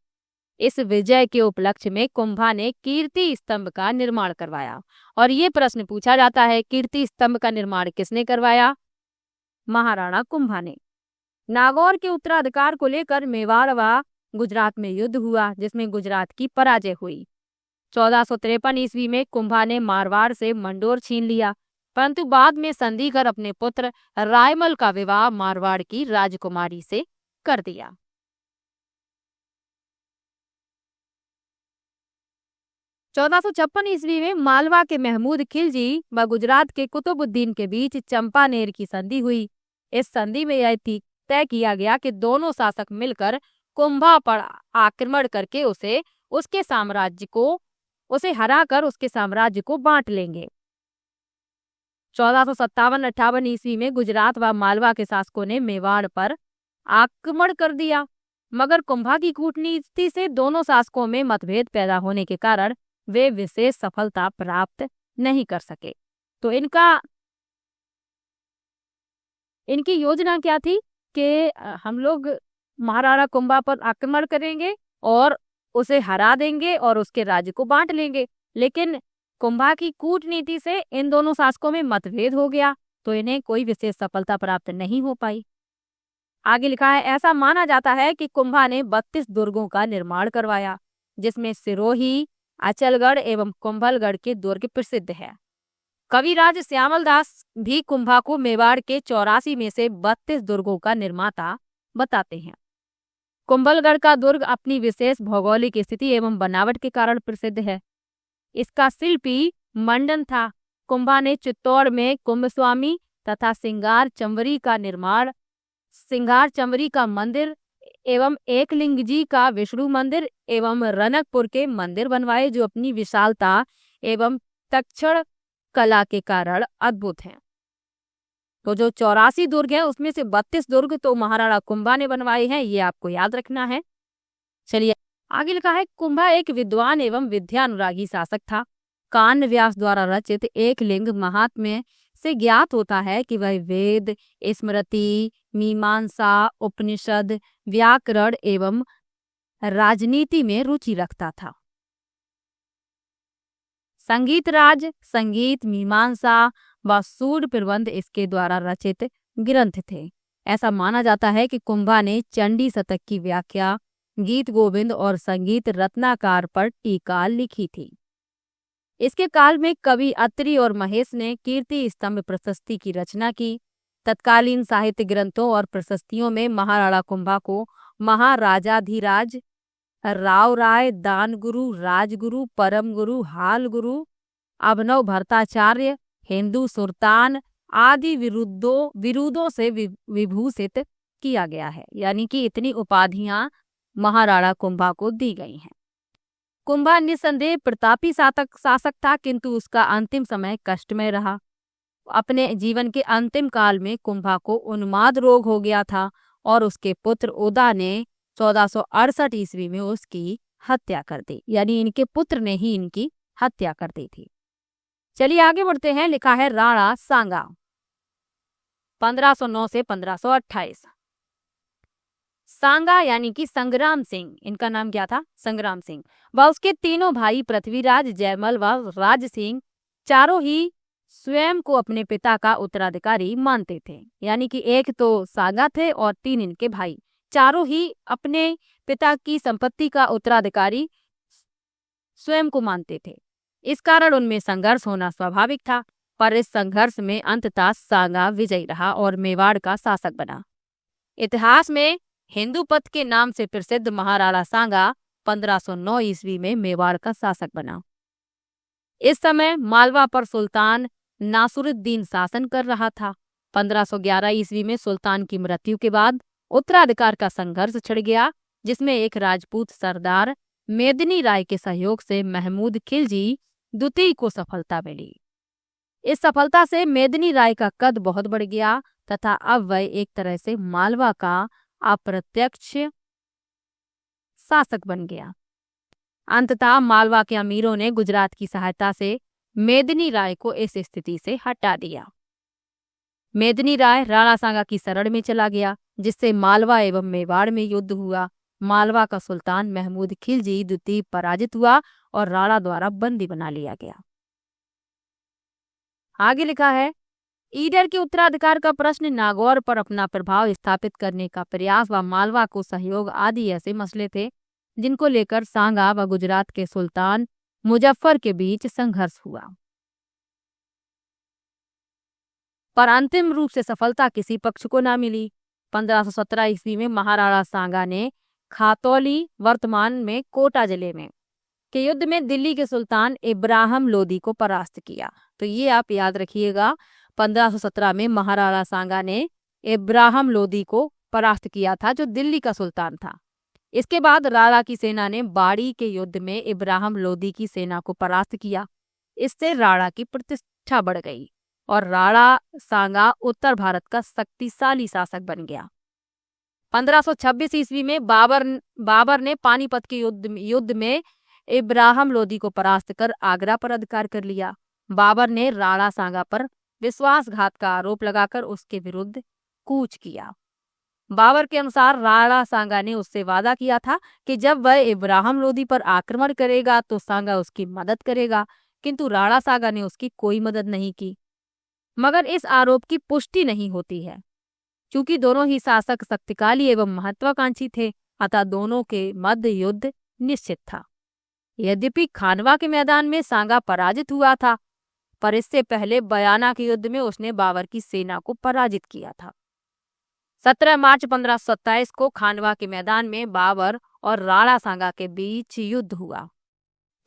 इस विजय के उपलक्ष्य में कुंभा ने कीर्ति स्तंभ का निर्माण करवाया। और ये प्रश्न पूछा जाता है, कीर्ति स्तंभ का निर्माण किसने करवाया? महाराणा कुंभा ने। नागौर के उत्तराधिकार को लेकर मेवाड़ व गुजरात में युद्ध हुआ, जिसमें गुजरात की पराजय हुई। 1453 ईस्वी में कुंभा ने मारवाड़ से मंडोर छीन लिया, परंतु बाद में संधि कर अपने पुत्र रायमल का विवाह मारवाड़ की राजकुमारी से कर दिया। चौदह सौ 1456 ईस्वी में मालवा के महमूद खिलजी व गुजरात के कुतुबुद्दीन के बीच चंपानेर की संधि हुई। इस संधि में यह तय किया गया कि दोनों शासक मिलकर कुंभा पर आक्रमण करके उसे हराकर उसके साम्राज्य को बांट लेंगे। 1457-58 ईस्वी में गुजरात व मालवा के शासकों ने मेवाड़ पर आक्रमण कर दिया, मगर कुंभा की कूटनीति से दोनों शासकों में मतभेद पैदा होने के कारण वे विशेष सफलता प्राप्त नहीं कर सके। तो इनकी योजना क्या थी कि हम लोग महाराणा कुंभा पर आक्रमण करेंगे और उसे हरा देंगे और उसके राज्य को बांट लेंगे। लेकिन कुंभा की कूटनीति से इन दोनों शासकों में मतभेद हो गया, तो इन्हें कोई विशेष सफलता प्राप्त नहीं हो पाई। आगे लिखा है, ऐसा माना जाता है कि कुंभा ने 32 दुर्गों का निर्माण करवाया, जिसमें सिरोही, अचलगढ़ एवं कुंभलगढ़ के दुर्ग प्रसिद्ध है। कविराज श्यामल दास भी कुंभा को मेवाड़ के 84 में से 32 दुर्गों का निर्माता बताते हैं। कुंभलगढ़ का दुर्ग अपनी विशेष भौगोलिक स्थिति एवं बनावट के कारण प्रसिद्ध है। इसका शिल्पी मंडन था। कुंभा ने चित्तौड़ में कुंभस्वामी तथा सिंगार चंवरी का मंदिर एवं एकलिंग जी का विष्णु मंदिर एवं रनकपुर के मंदिर बनवाए, जो अपनी विशालता एवं तक्षण कला के कारण अद्भुत हैं। तो जो 84 दुर्ग हैं उसमें से 32 दुर्ग तो महाराणा कुंभा ने बनवाए हैं, ये आपको याद रखना है। चलिए आगे लिखा है, कुंभा एक विद्वान एवं विद्यानुरागी शासक था। कान्य व्यास द्वारा रचित एकलिंग महात्म्य से ज्ञात होता है कि वह वेद, स्मृति, मीमांसा, उपनिषद, व्याकरण एवं राजनीति में रुचि रखता था। संगीत राज, संगीत, मीमांसा व सूर प्रबंध इसके द्वारा रचित ग्रंथ थे। ऐसा माना जाता है कि कुंभा ने चंडी शतक की व्याख्या, गीत गोविंद और संगीत रत्नाकर पर टीका लिखी थी। इसके काल में कवि अत्रि और महेश ने कीर्ति स्तंभ प्रशस्ति की रचना की। तत्कालीन साहित्य ग्रंथों और प्रशस्तियों में महाराणा कुंभा को महाराजाधिराज, राव राय, दान गुरु, राजगुरु, परम गुरु, हाल गुरु, अभिनव भट्टाचार्य, हिंदू सुल्तान आदि विरुदों से विभूषित किया गया है। यानी कि इतनी उपाधियां महाराणा कुंभा को दी गई हैं। कुंभा निसंदेह प्रतापी शासक था, किंतु उसका अंतिम समय कष्टमय रहा। अपने जीवन के अंतिम काल में कुंभा को उन्माद रोग हो गया था और उसके पुत्र उदा ने 1468 ईस्वी में उसकी हत्या कर दी। यानी इनके पुत्र ने ही इनकी हत्या कर दी थी। चलिए आगे बढ़ते हैं। लिखा है राणा सांगा 1509 से 1528। सांगा यानी कि संग्राम सिंह, इनका नाम क्या था? संग्राम सिंह। व उसके तीनों भाई पृथ्वीराज, जयमल व राज सिंह चारों ही स्वयं को अपने पिता का उत्तराधिकारी मानते थे। यानी कि एक तो सांगा थे और 3 इनके भाई, चारों ही अपने पिता की संपत्ति का उत्तराधिकारी स्वयं को मानते थे। इस कारण उनमें संघर्ष होना स्वाभाविक था, पर इस संघर्ष में अंततः सांगा विजयी रहा और मेवाड़ का शासक बना। इतिहास में हिंदूपत के नाम से प्रसिद्ध महाराणा सांगा 1509 ईस्वी में मेवाड़ का शासक बना। इस समय मालवा पर सुल्तान नासुरुद्दीन शासन कर रहा था। 1511 ईस्वी में सुल्तान की मृत्यु के बाद उत्तराधिकार का संघर्ष छिड़ गया, जिसमें एक राजपूत सरदार मेदिनी राय के सहयोग से महमूद खिलजी द्वितीय को सफलता मिली। इस सफलता से मेदिनी राय का कद बहुत बढ़ गया तथा अब वह एक तरह से मालवा का अप्रत्यक्ष शासक बन गया। अंततः मालवा के अमीरों ने गुजरात की सहायता से मेदिनी राय को इस स्थिति से हटा दिया। मेदिनी राय राणा सांगा की शरण में चला गया, जिससे मालवा एवं मेवाड़ में युद्ध हुआ। मालवा का सुल्तान महमूद खिलजी द्वितीय पराजित हुआ और राणा द्वारा बंदी बना लिया गया। आगे लिखा है ईडर के उत्तराधिकार का प्रश्न, नागौर पर अपना प्रभाव स्थापित करने का प्रयास व मालवा को सहयोग आदि ऐसे मसले थे जिनको लेकर सांगा व गुजरात के सुल्तान मुजफ्फर के बीच संघर्ष हुआ, पर अंतिम रूप से सफलता किसी पक्ष को न मिली। 1517 ईस्वी में महाराणा सांगा ने खातौली, वर्तमान में कोटा जिले में, के युद्ध में दिल्ली के सुल्तान इब्राहिम लोदी को परास्त किया। तो ये आप याद रखिएगा, 1517 में महाराणा सांगा ने इब्राहिम लोदी को परास्त किया था, जो दिल्ली का सुल्तान था। इसके बाद राणा की सेना ने बाड़ी के युद्ध में इब्राहिम लोदी की सेना को परास्त किया। इससे राणा की प्रतिष्ठा बढ़ गई और राणा सांगा उत्तर भारत का शक्तिशाली शासक बन गया। 1526 ईस्वी में बाबर ने पानीपत के युद्ध में इब्राहिम लोदी को परास्त कर आगरा पर अधिकार कर लिया। बाबर ने राणा सांगा पर विश्वासघात का आरोप लगाकर उसके विरुद्ध कूच किया। बाबर के अनुसार राणा सांगा ने उससे वादा किया था कि जब वह इब्राहिम लोदी पर आक्रमण करेगा तो सांगा उसकी मदद करेगा, किंतु राणा सांगा ने उसकी कोई मदद नहीं की। मगर इस आरोप की पुष्टि नहीं होती है। चूंकि दोनों ही शासक शक्तिशाली एवं महत्वाकांक्षी थे, अतः दोनों के मध्य युद्ध निश्चित था। यद्यपि खानवा के मैदान में सांगा पराजित हुआ था, पर इससे पहले बयाना के युद्ध में उसने बाबर की सेना को पराजित किया था। 17 मार्च 1527 को खानवा के मैदान में बाबर और राणा सांगा के बीच युद्ध हुआ।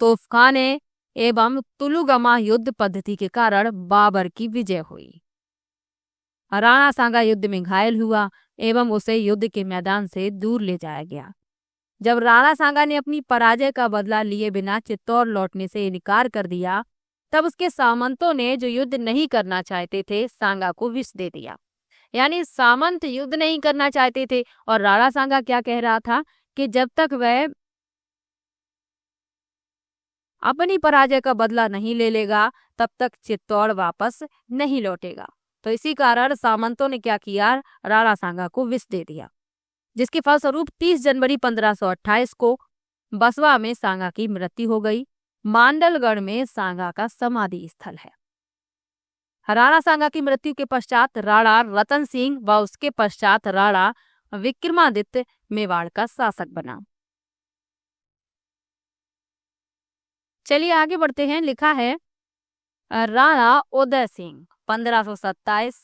तोफखाने एवं तुलुगमा युद्ध पद्धति के कारण बाबर की विजय हुई। राणा सांगा युद्ध में घायल हुआ एवं उसे युद्ध के मैदान से दूर ले जाया गया। जब राणा सांगा ने अपनी पराजय का बदला लिए बिना चित्तौड़ लौटने से इनकार कर दिया, तब उसके सामंतों ने, जो युद्ध नहीं करना चाहते थे, सांगा को विष दे दिया। यानी सामंत युद्ध नहीं करना चाहते थे और राणा सांगा क्या कह रहा था कि जब तक वह अपनी पराजय का बदला नहीं ले लेगा तब तक चित्तौड़ वापस नहीं लौटेगा। तो इसी कारण सामंतों ने क्या किया, राणा सांगा को विष दे दिया, जिसके फलस्वरूप 30 जनवरी 1528 को बसवा में सांगा की मृत्यु हो गई। मांडलगढ़ में सांगा का समाधि स्थल है। राणा सांगा की मृत्यु के पश्चात राणा रतन सिंह व उसके पश्चात राणा विक्रमादित्य मेवाड़ का शासक बना। चलिए आगे बढ़ते हैं। लिखा है राणा उदय सिंह 1527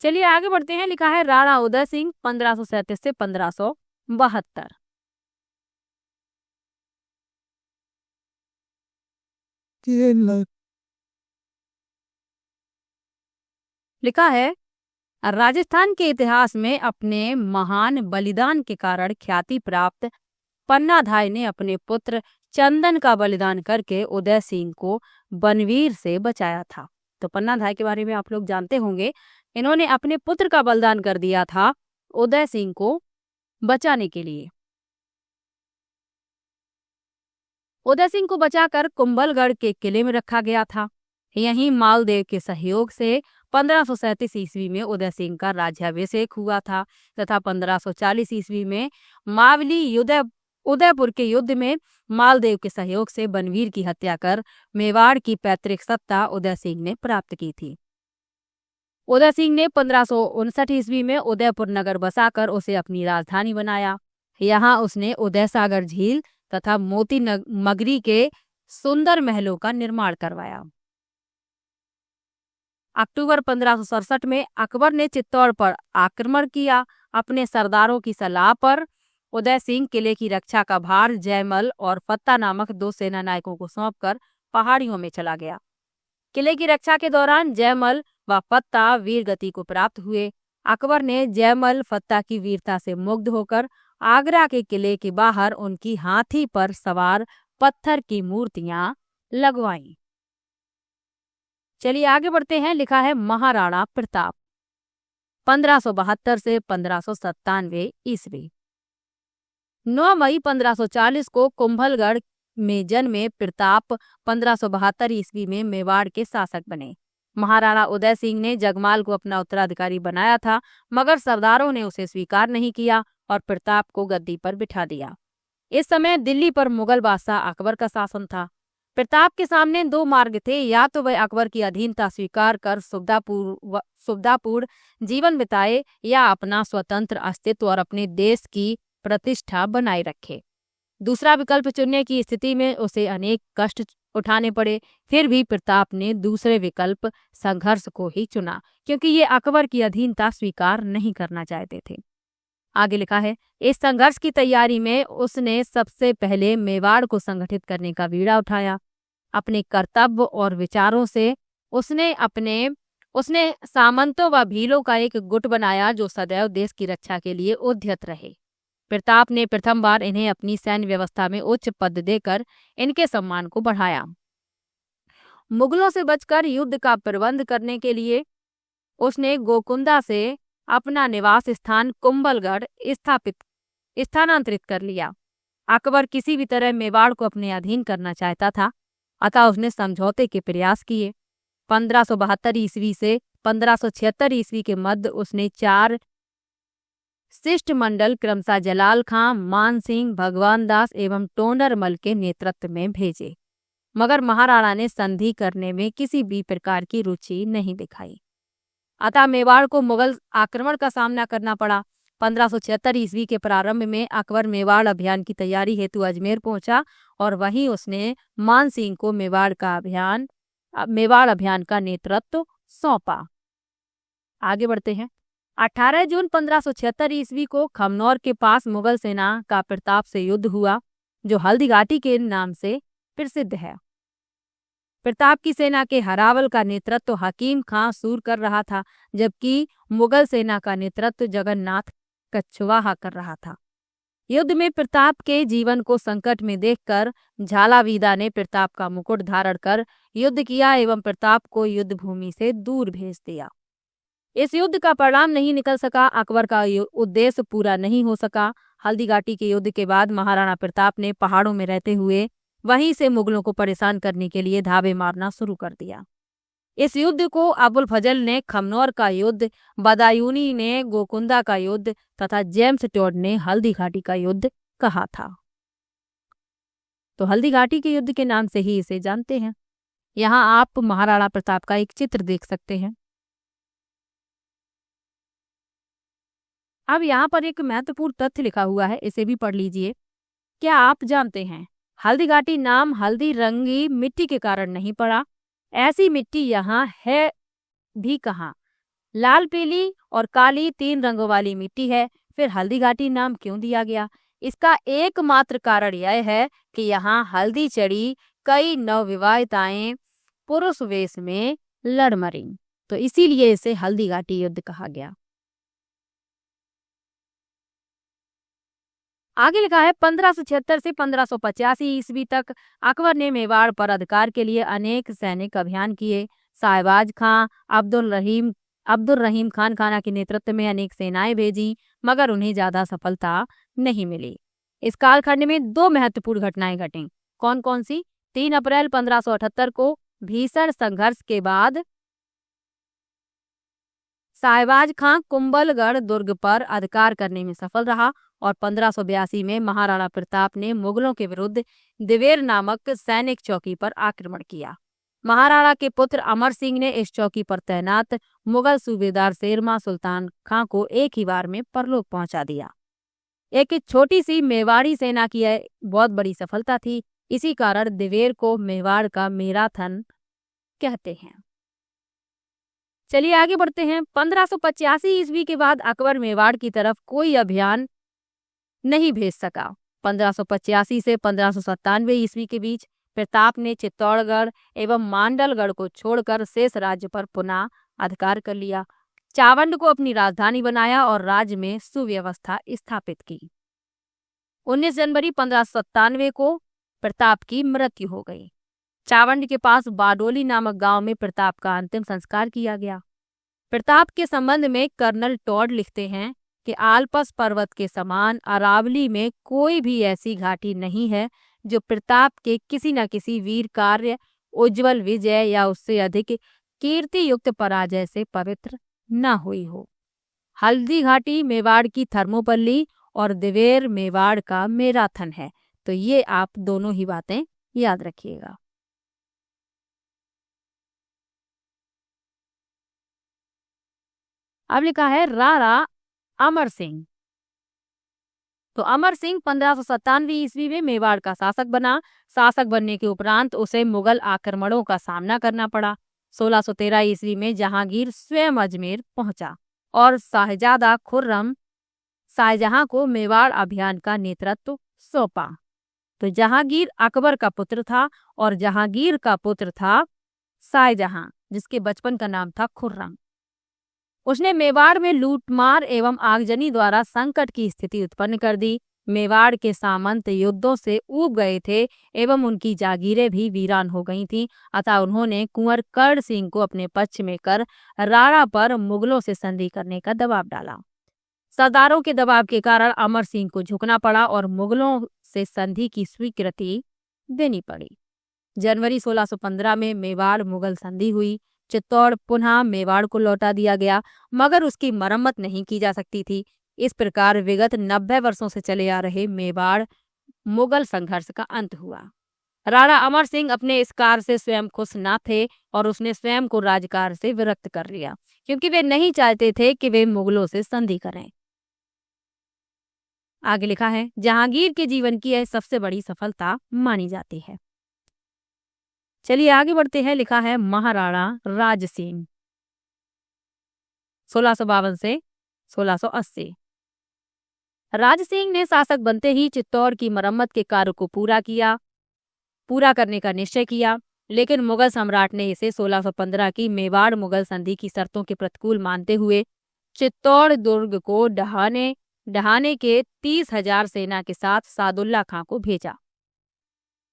चलिए आगे बढ़ते हैं। लिखा है राणा उदय सिंह 1537 से 1572। लिखा है राजस्थान के इतिहास में अपने महान बलिदान के कारण ख्याति प्राप्त पन्नाधाय ने अपने पुत्र चंदन का बलिदान करके उदय सिंह को बनवीर से बचाया था। तो पन्नाधाय के बारे में आप लोग जानते होंगे। इन्होंने अपने पुत्र का बलिदान कर दिया था उदय सिंह को बचाने के लिए। उदय सिंह को बचाकर कुंभलगढ़ के किले में रखा गया था। यहीं मालदेव के सहयोग से 1537 ईस्वी में उदय सिंह का राज्याभिषेक हुआ था तथा 1540 ईस्वी में मावली उदयपुर के युद्ध में मालदेव के सहयोग से बनवीर की हत्या कर मेवाड़ की पैतृक सत्ता उदय सिंह ने प्राप्त की थी। उदय सिंह ने 1559 ईस्वी में उदयपुर नगर बसाकर उसे अपनी राजधानी बनाया। यहाँ उसने उदय सागर झील तथा मोती मगरी के सुंदर महलों का निर्माण करवाया। अक्टूबर 1567 में अकबर ने चित्तौड़ पर आक्रमण किया। अपने सरदारों की सलाह पर उदय सिंह किले की रक्षा का भार जयमल और फत्ता नामक 2 सेना नायकों को सौंपकर पहाड़ियों में चला गया। किले की रक्षा के दौरान जयमल व फत्ता वीर गति को प्राप्त हुए। अकबर ने जयमल फत्ता की वीरता से मुग्ध होकर आगरा के किले के बाहर उनकी हाथी पर सवार पत्थर की मूर्तियां लगवाईं। चलिए आगे बढ़ते हैं। लिखा है महाराणा प्रताप 1572 से 1597 ईस्वी। 9 मई 1540 को कुंभलगढ़ में जन्मे प्रताप 1572 ईस्वी में मेवाड़ के शासक बने। महाराणा उदय सिंह ने जगमाल को अपना उत्तराधिकारी बनाया था, मगर सरदारों ने उसे स्वीकार नहीं किया और प्रताप को गद्दी पर बिठा दिया। इस समय दिल्ली पर मुगल बादशाह अकबर का शासन था। प्रताप के सामने 2 मार्ग थे, या तो वह अकबर की अधीनता स्वीकार कर सुविधापूर्ण जीवन बिताए या अपना स्वतंत्र अस्तित्व और अपने देश की प्रतिष्ठा बनाए रखे। दूसरा विकल्प चुनने की स्थिति में उसे अनेक कष्ट उठाने पड़े। फिर भी प्रताप ने दूसरे विकल्प संघर्ष को ही चुना, क्योंकि ये अकबर की अधीनता स्वीकार नहीं करना चाहते थे। आगे लिखा है इस संघर्ष की तैयारी में उसने सबसे पहले मेवाड़ को संगठित करने का बीड़ा उठाया। अपने कर्तव्य और विचारों से उसने सामंतों व भीलों का एक गुट बनाया जो सदैव देश की रक्षा के लिए उद्यत रहे। प्रताप ने प्रथम बार इन्हें अपनी सैन्य व्यवस्था में उच्च पद देकर इनके सम्मान को बढ़ाया। मुगलों से बचकर युद्ध का प्रबंध करने के लिए उसने गोकुंदा से अपना निवास स्थान कुंभलगढ़ स्थानांतरित कर लिया। अकबर किसी भी तरह मेवाड़ को अपने अधीन करना चाहता था, अतः उसने समझौते के प्रयास किए। 1572 ईस्वी से 1576 ईस्वी के मध्य उसने 4 शिष्टमंडल क्रमशः जलाल खां, मान सिंह, भगवान दास एवं टोंडरमल के नेतृत्व में भेजे, मगर महाराणा ने संधि करने में किसी भी प्रकार की रुचि नहीं दिखाई। अतः मेवाड़ को मुगल आक्रमण का सामना करना पड़ा। 1576 ईस्वी के प्रारंभ में अकबर मेवाड़ अभियान की तैयारी हेतु अजमेर पहुंचा और वहीं उसने मान सिंह को मेवाड़ अभियान का नेतृत्व सौंपा। आगे बढ़ते हैं। 18 जून 1576 ईस्वी को खमनौर के पास मुगल सेना का प्रताप से युद्ध हुआ, जो हल्दी घाटी के नाम से प्रसिद्ध है। प्रताप की सेना के हरावल का नेतृत्व हकीम खां सूर कर रहा था, जबकि मुगल सेना का नेतृत्व जगन्नाथ कछवाहा कर रहा था। युद्ध में प्रताप के जीवन को संकट में देखकर झालावीदा ने प्रताप का मुकुट धारण कर युद्ध किया एवं प्रताप को युद्ध भूमि से दूर भेज दिया। इस युद्ध का परिणाम नहीं निकल सका, अकबर का उद्देश्य पूरा नहीं हो सका। हल्दी घाटी के युद्ध के बाद महाराणा प्रताप ने पहाड़ों में रहते हुए वहीं से मुगलों को परेशान करने के लिए धावे मारना शुरू कर दिया। इस युद्ध को अबुल फजल ने खमनौर का युद्ध, बदायूनी ने गोकुंदा का युद्ध तथा जेम्स टॉड ने हल्दी घाटी का युद्ध कहा था। तो हल्दी घाटी के युद्ध के नाम से ही इसे जानते हैं। यहाँ आप महाराणा प्रताप का एक चित्र देख सकते हैं। अब यहाँ पर एक महत्वपूर्ण तथ्य लिखा हुआ है, इसे भी पढ़ लीजिए। क्या आप जानते हैं हल्दी घाटी नाम हल्दी रंगी मिट्टी के कारण नहीं पड़ा? ऐसी मिट्टी यहाँ है भी कहाँ लाल, पीली और काली 3 रंगों वाली मिट्टी है। फिर हल्दी घाटी नाम क्यों दिया गया? इसका एकमात्र कारण यह है कि यहाँ हल्दी चढ़ी कई नवविवाहिताएं पुरुष वेश में लड़ मरी, तो इसीलिए इसे हल्दी घाटी युद्ध कहा गया। आगे लिखा है 1576 से 1585 ईस्वी तक अकबर ने मेवाड़ पर अधिकार के लिए अनेक सैनिक अभियान किए। शाहबाज खां, अब्दुल रहीम खान खाना के नेतृत्व में अनेक सेनाएं भेजी, मगर उन्हें ज्यादा सफलता नहीं मिली। इस कालखंड में 2 महत्वपूर्ण घटनाएं घटी। कौन कौन सी? 3 अप्रैल 1578 को भीषण संघर्ष के बाद शाहबाज खां कुंभलगढ़ दुर्ग पर अधिकार करने में सफल रहा और 1582 में महाराणा प्रताप ने मुगलों के विरुद्ध दिवेर नामक सैनिक चौकी पर आक्रमण किया। महाराणा के पुत्र अमर सिंह ने इस चौकी पर तैनात मुगल सूबेदार शेरमां सुल्तान खां को एक ही बार में परलोक पहुंचा दिया। एक छोटी सी मेवाड़ी सेना की यह बहुत बड़ी सफलता थी। इसी कारण दिवेर को मेवाड़ का मैराथन कहते हैं। चलिए आगे बढ़ते हैं। 1585 ईस्वी के बाद अकबर मेवाड़ की तरफ कोई अभियान नहीं भेज सका। 1585 से 1597 ईस्वी के बीच प्रताप ने चित्तौड़गढ़ एवं मांडलगढ़ को छोड़कर शेष राज्य पर पुनः अधिकार कर लिया। चावंड को अपनी राजधानी बनाया और राज्य में सुव्यवस्था स्थापित की। 19 जनवरी 1597 को प्रताप की मृत्यु हो गई। चावंड के पास बाडोली नामक गांव में प्रताप का अंतिम संस्कार किया गया। प्रताप के संबंध में कर्नल टॉड लिखते हैं कि आल्पस पर्वत के समान अरावली में कोई भी ऐसी घाटी नहीं है जो प्रताप के किसी न किसी वीर कार्य, उज्जवल विजय या उससे अधिक कीर्ति युक्त पराजय से पवित्र न हुई हो। हल्दी घाटी मेवाड़ की थर्मोपल्ली और दिवेर मेवाड़ का मैराथन है। तो ये आप दोनों ही बातें याद रखिएगा। अब लिखा है राणा अमर सिंह। तो अमर सिंह 1597 ईस्वी में मेवाड़ का शासक बना। शासक बनने के उपरांत उसे मुगल आक्रमणों का सामना करना पड़ा। 1613 ईस्वी में जहांगीर स्वयं अजमेर पहुंचा और शाहजादा खुर्रम शाहजहां को मेवाड़ अभियान का नेतृत्व सौंपा। तो जहांगीर अकबर का पुत्र था और जहांगीर का पुत्र था शाहजहां, जिसके बचपन का नाम था खुर्रम। उसने मेवाड़ में लूटमार एवं आगजनी द्वारा संकट की स्थिति उत्पन्न कर दी। मेवाड़ के सामंत युद्धों से ऊब गए थे एवं उनकी जागीरें भी वीरान हो गई थीं। अतः उन्होंने कुंवर कर्ण सिंह को अपने पक्ष में कर राणा पर मुगलों से संधि करने का दबाव डाला। सरदारों के दबाव के कारण अमर सिंह को झुकना पड़ा और मुगलों से संधि की स्वीकृति देनी पड़ी। जनवरी 1615 में मेवाड़ मुगल संधि हुई। चित्तौड़ पुनः मेवाड़ को लौटा दिया गया, मगर उसकी मरम्मत नहीं की जा सकती थी। इस प्रकार विगत 90 वर्षों से चले आ रहे मेवाड़ मुगल संघर्ष का अंत हुआ। राणा अमर सिंह अपने इस कार्य से स्वयं खुश न थे और उसने स्वयं को राजकार्य से विरक्त कर लिया, क्योंकि वे नहीं चाहते थे कि वे मुगलों से संधि करें। आगे लिखा है जहांगीर के जीवन की यह सबसे बड़ी सफलता मानी जाती है। चलिए आगे बढ़ते हैं। लिखा है महाराणा राज सिंह 1652 से 1680। राज सिंह ने शासक बनते ही चित्तौड़ की मरम्मत के कार्य को पूरा करने का निश्चय किया, लेकिन मुगल सम्राट ने इसे 1615 की मेवाड़ मुगल संधि की शर्तों के प्रतिकूल मानते हुए चित्तौड़ दुर्ग को ढहाने के 30,000 सेना के साथ सादुल्ला खां को भेजा।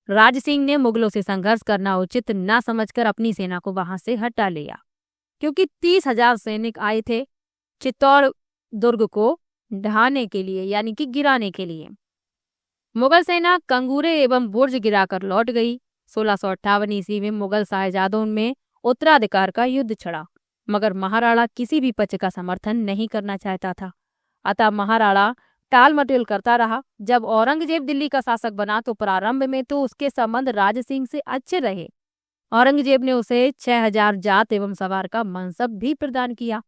राज सिंह ने मुगलों से संघर्ष करना उचित न समझकर अपनी सेना को वहां से हटा लिया, क्योंकि 30,000 सैनिक आए थे चित्तौड़ दुर्ग को ढहाने के लिए, यानी कि गिराने के लिए। मुगल सेना कंगूरे एवं बुर्ज गिराकर लौट गई। 1658 ईस्वी में मुगल शाहजादों में उत्तराधिकार का युद्ध छिड़ा, मगर महाराणा किसी भी पक्ष का समर्थन नहीं करना चाहता था। अतः महाराणा टाल मटेल करता रहा। जब औरंगजेब दिल्ली का शासक बना तो प्रारंभ में तो उसके संबंध राज सिंह से अच्छे रहे। औरंगजेब ने उसे 6,000 जात एवं सवार का मनसब भी प्रदान किया,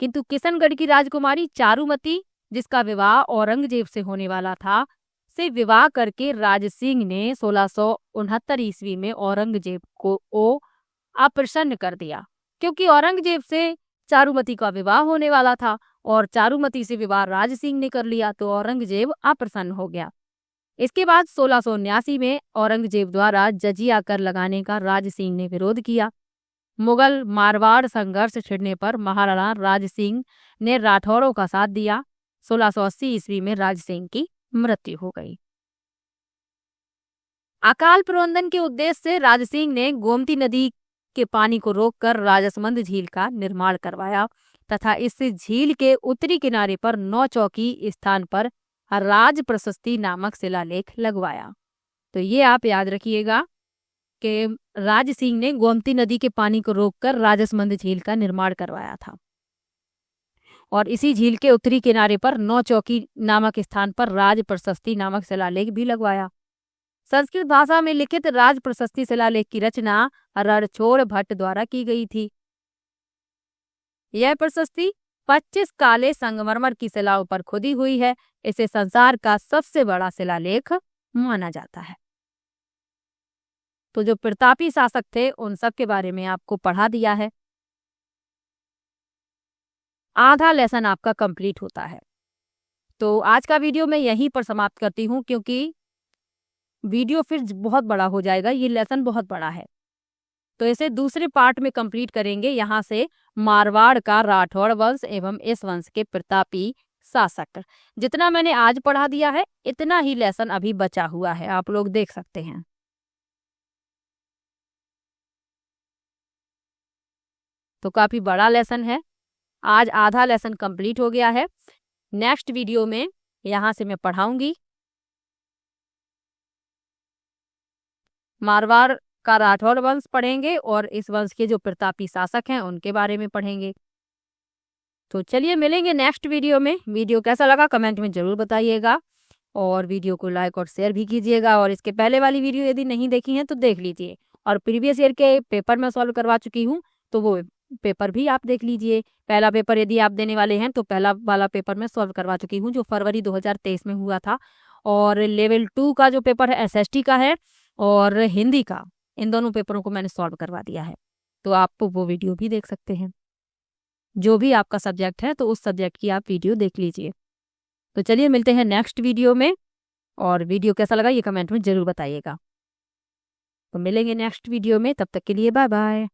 किंतु किशनगढ़ की राजकुमारी चारुमती, जिसका विवाह औरंगजेब से होने वाला था, से विवाह करके राज सिंह ने 1669 ईस्वी में औरंगजेब को अप्रसन्न कर दिया, क्योंकि औरंगजेब से चारुमती का विवाह होने वाला था और चारुमती से विवाह राज सिंह ने कर लिया तो औरंगजेब अप्रसन्न हो गया। इसके बाद 1679 में औरंगजेब द्वारा जजिया कर लगाने का राज सिंह ने विरोध किया। मुगल मारवाड़ संघर्ष छिड़ने पर महाराणा राज सिंह ने राठौरों का साथ दिया। 1680 ईस्वी में राज सिंह की मृत्यु हो गई। अकाल प्रबंधन के उद्देश्य से राज सिंह ने गोमती नदी के पानी को रोककर राजसमंद झील का निर्माण करवाया तथा इस झील के उत्तरी किनारे पर 9 चौकी स्थान पर राज प्रशस्ति नामक शिलालेख लगवाया। तो ये आप याद रखिएगा कि राज सिंह ने गोमती नदी के पानी को रोककर राजसमंद झील का निर्माण करवाया था और इसी झील के उत्तरी किनारे पर 9 चौकी नामक स्थान पर राज प्रशस्ति नामक शिलालेख भी लगवाया। संस्कृत भाषा में लिखित राज प्रशस्ति शिलालेख की रचना रणछोड़ भट्ट द्वारा की गई थी। यह प्रशस्ति 25 काले संगमरमर की शिलाओं पर खुदी हुई है। इसे संसार का सबसे बड़ा शिलालेख माना जाता है। तो जो प्रतापी शासक थे उन सब के बारे में आपको पढ़ा दिया है। आधा लेसन आपका कंप्लीट होता है। तो आज का वीडियो मैं यहीं पर समाप्त करती हूँ क्योंकि वीडियो फिर बहुत बड़ा हो जाएगा। ये लेसन बहुत बड़ा है तो इसे दूसरे पार्ट में कंप्लीट करेंगे। यहाँ से मारवाड़ का राठौड़ वंश एवं इस वंश के प्रतापी शासक। जितना मैंने आज पढ़ा दिया है इतना ही लेसन अभी बचा हुआ है, आप लोग देख सकते हैं। तो काफी बड़ा लेसन है। आज आधा लेसन कंप्लीट हो गया है। नेक्स्ट वीडियो में यहाँ से मैं पढ़ाऊंगी मारवाड़ का राठौड़ वंश पढ़ेंगे और इस वंश के जो प्रतापी शासक हैं उनके बारे में पढ़ेंगे। तो चलिए मिलेंगे नेक्स्ट वीडियो में। वीडियो कैसा लगा कमेंट में जरूर बताइएगा और वीडियो को लाइक और शेयर भी कीजिएगा। और इसके पहले वाली वीडियो यदि नहीं देखी है तो देख लीजिए और प्रीवियस ईयर के पेपर मैं सॉल्व करवा चुकी हूँ तो वो पेपर भी आप देख लीजिए। पहला पेपर यदि आप देने वाले हैं तो पहला वाला पेपर मैं सॉल्व करवा चुकी हूँ जो फरवरी 2023 में हुआ था। और लेवल 2 का जो पेपर है SST का है और हिंदी का, इन दोनों पेपरों को मैंने सॉल्व करवा दिया है। तो आप वो वीडियो भी देख सकते हैं। जो भी आपका सब्जेक्ट है तो उस सब्जेक्ट की आप वीडियो देख लीजिए। तो चलिए मिलते हैं नेक्स्ट वीडियो में और वीडियो कैसा लगा ये कमेंट में जरूर बताइएगा। तो मिलेंगे नेक्स्ट वीडियो में, तब तक के लिए बाय बाय।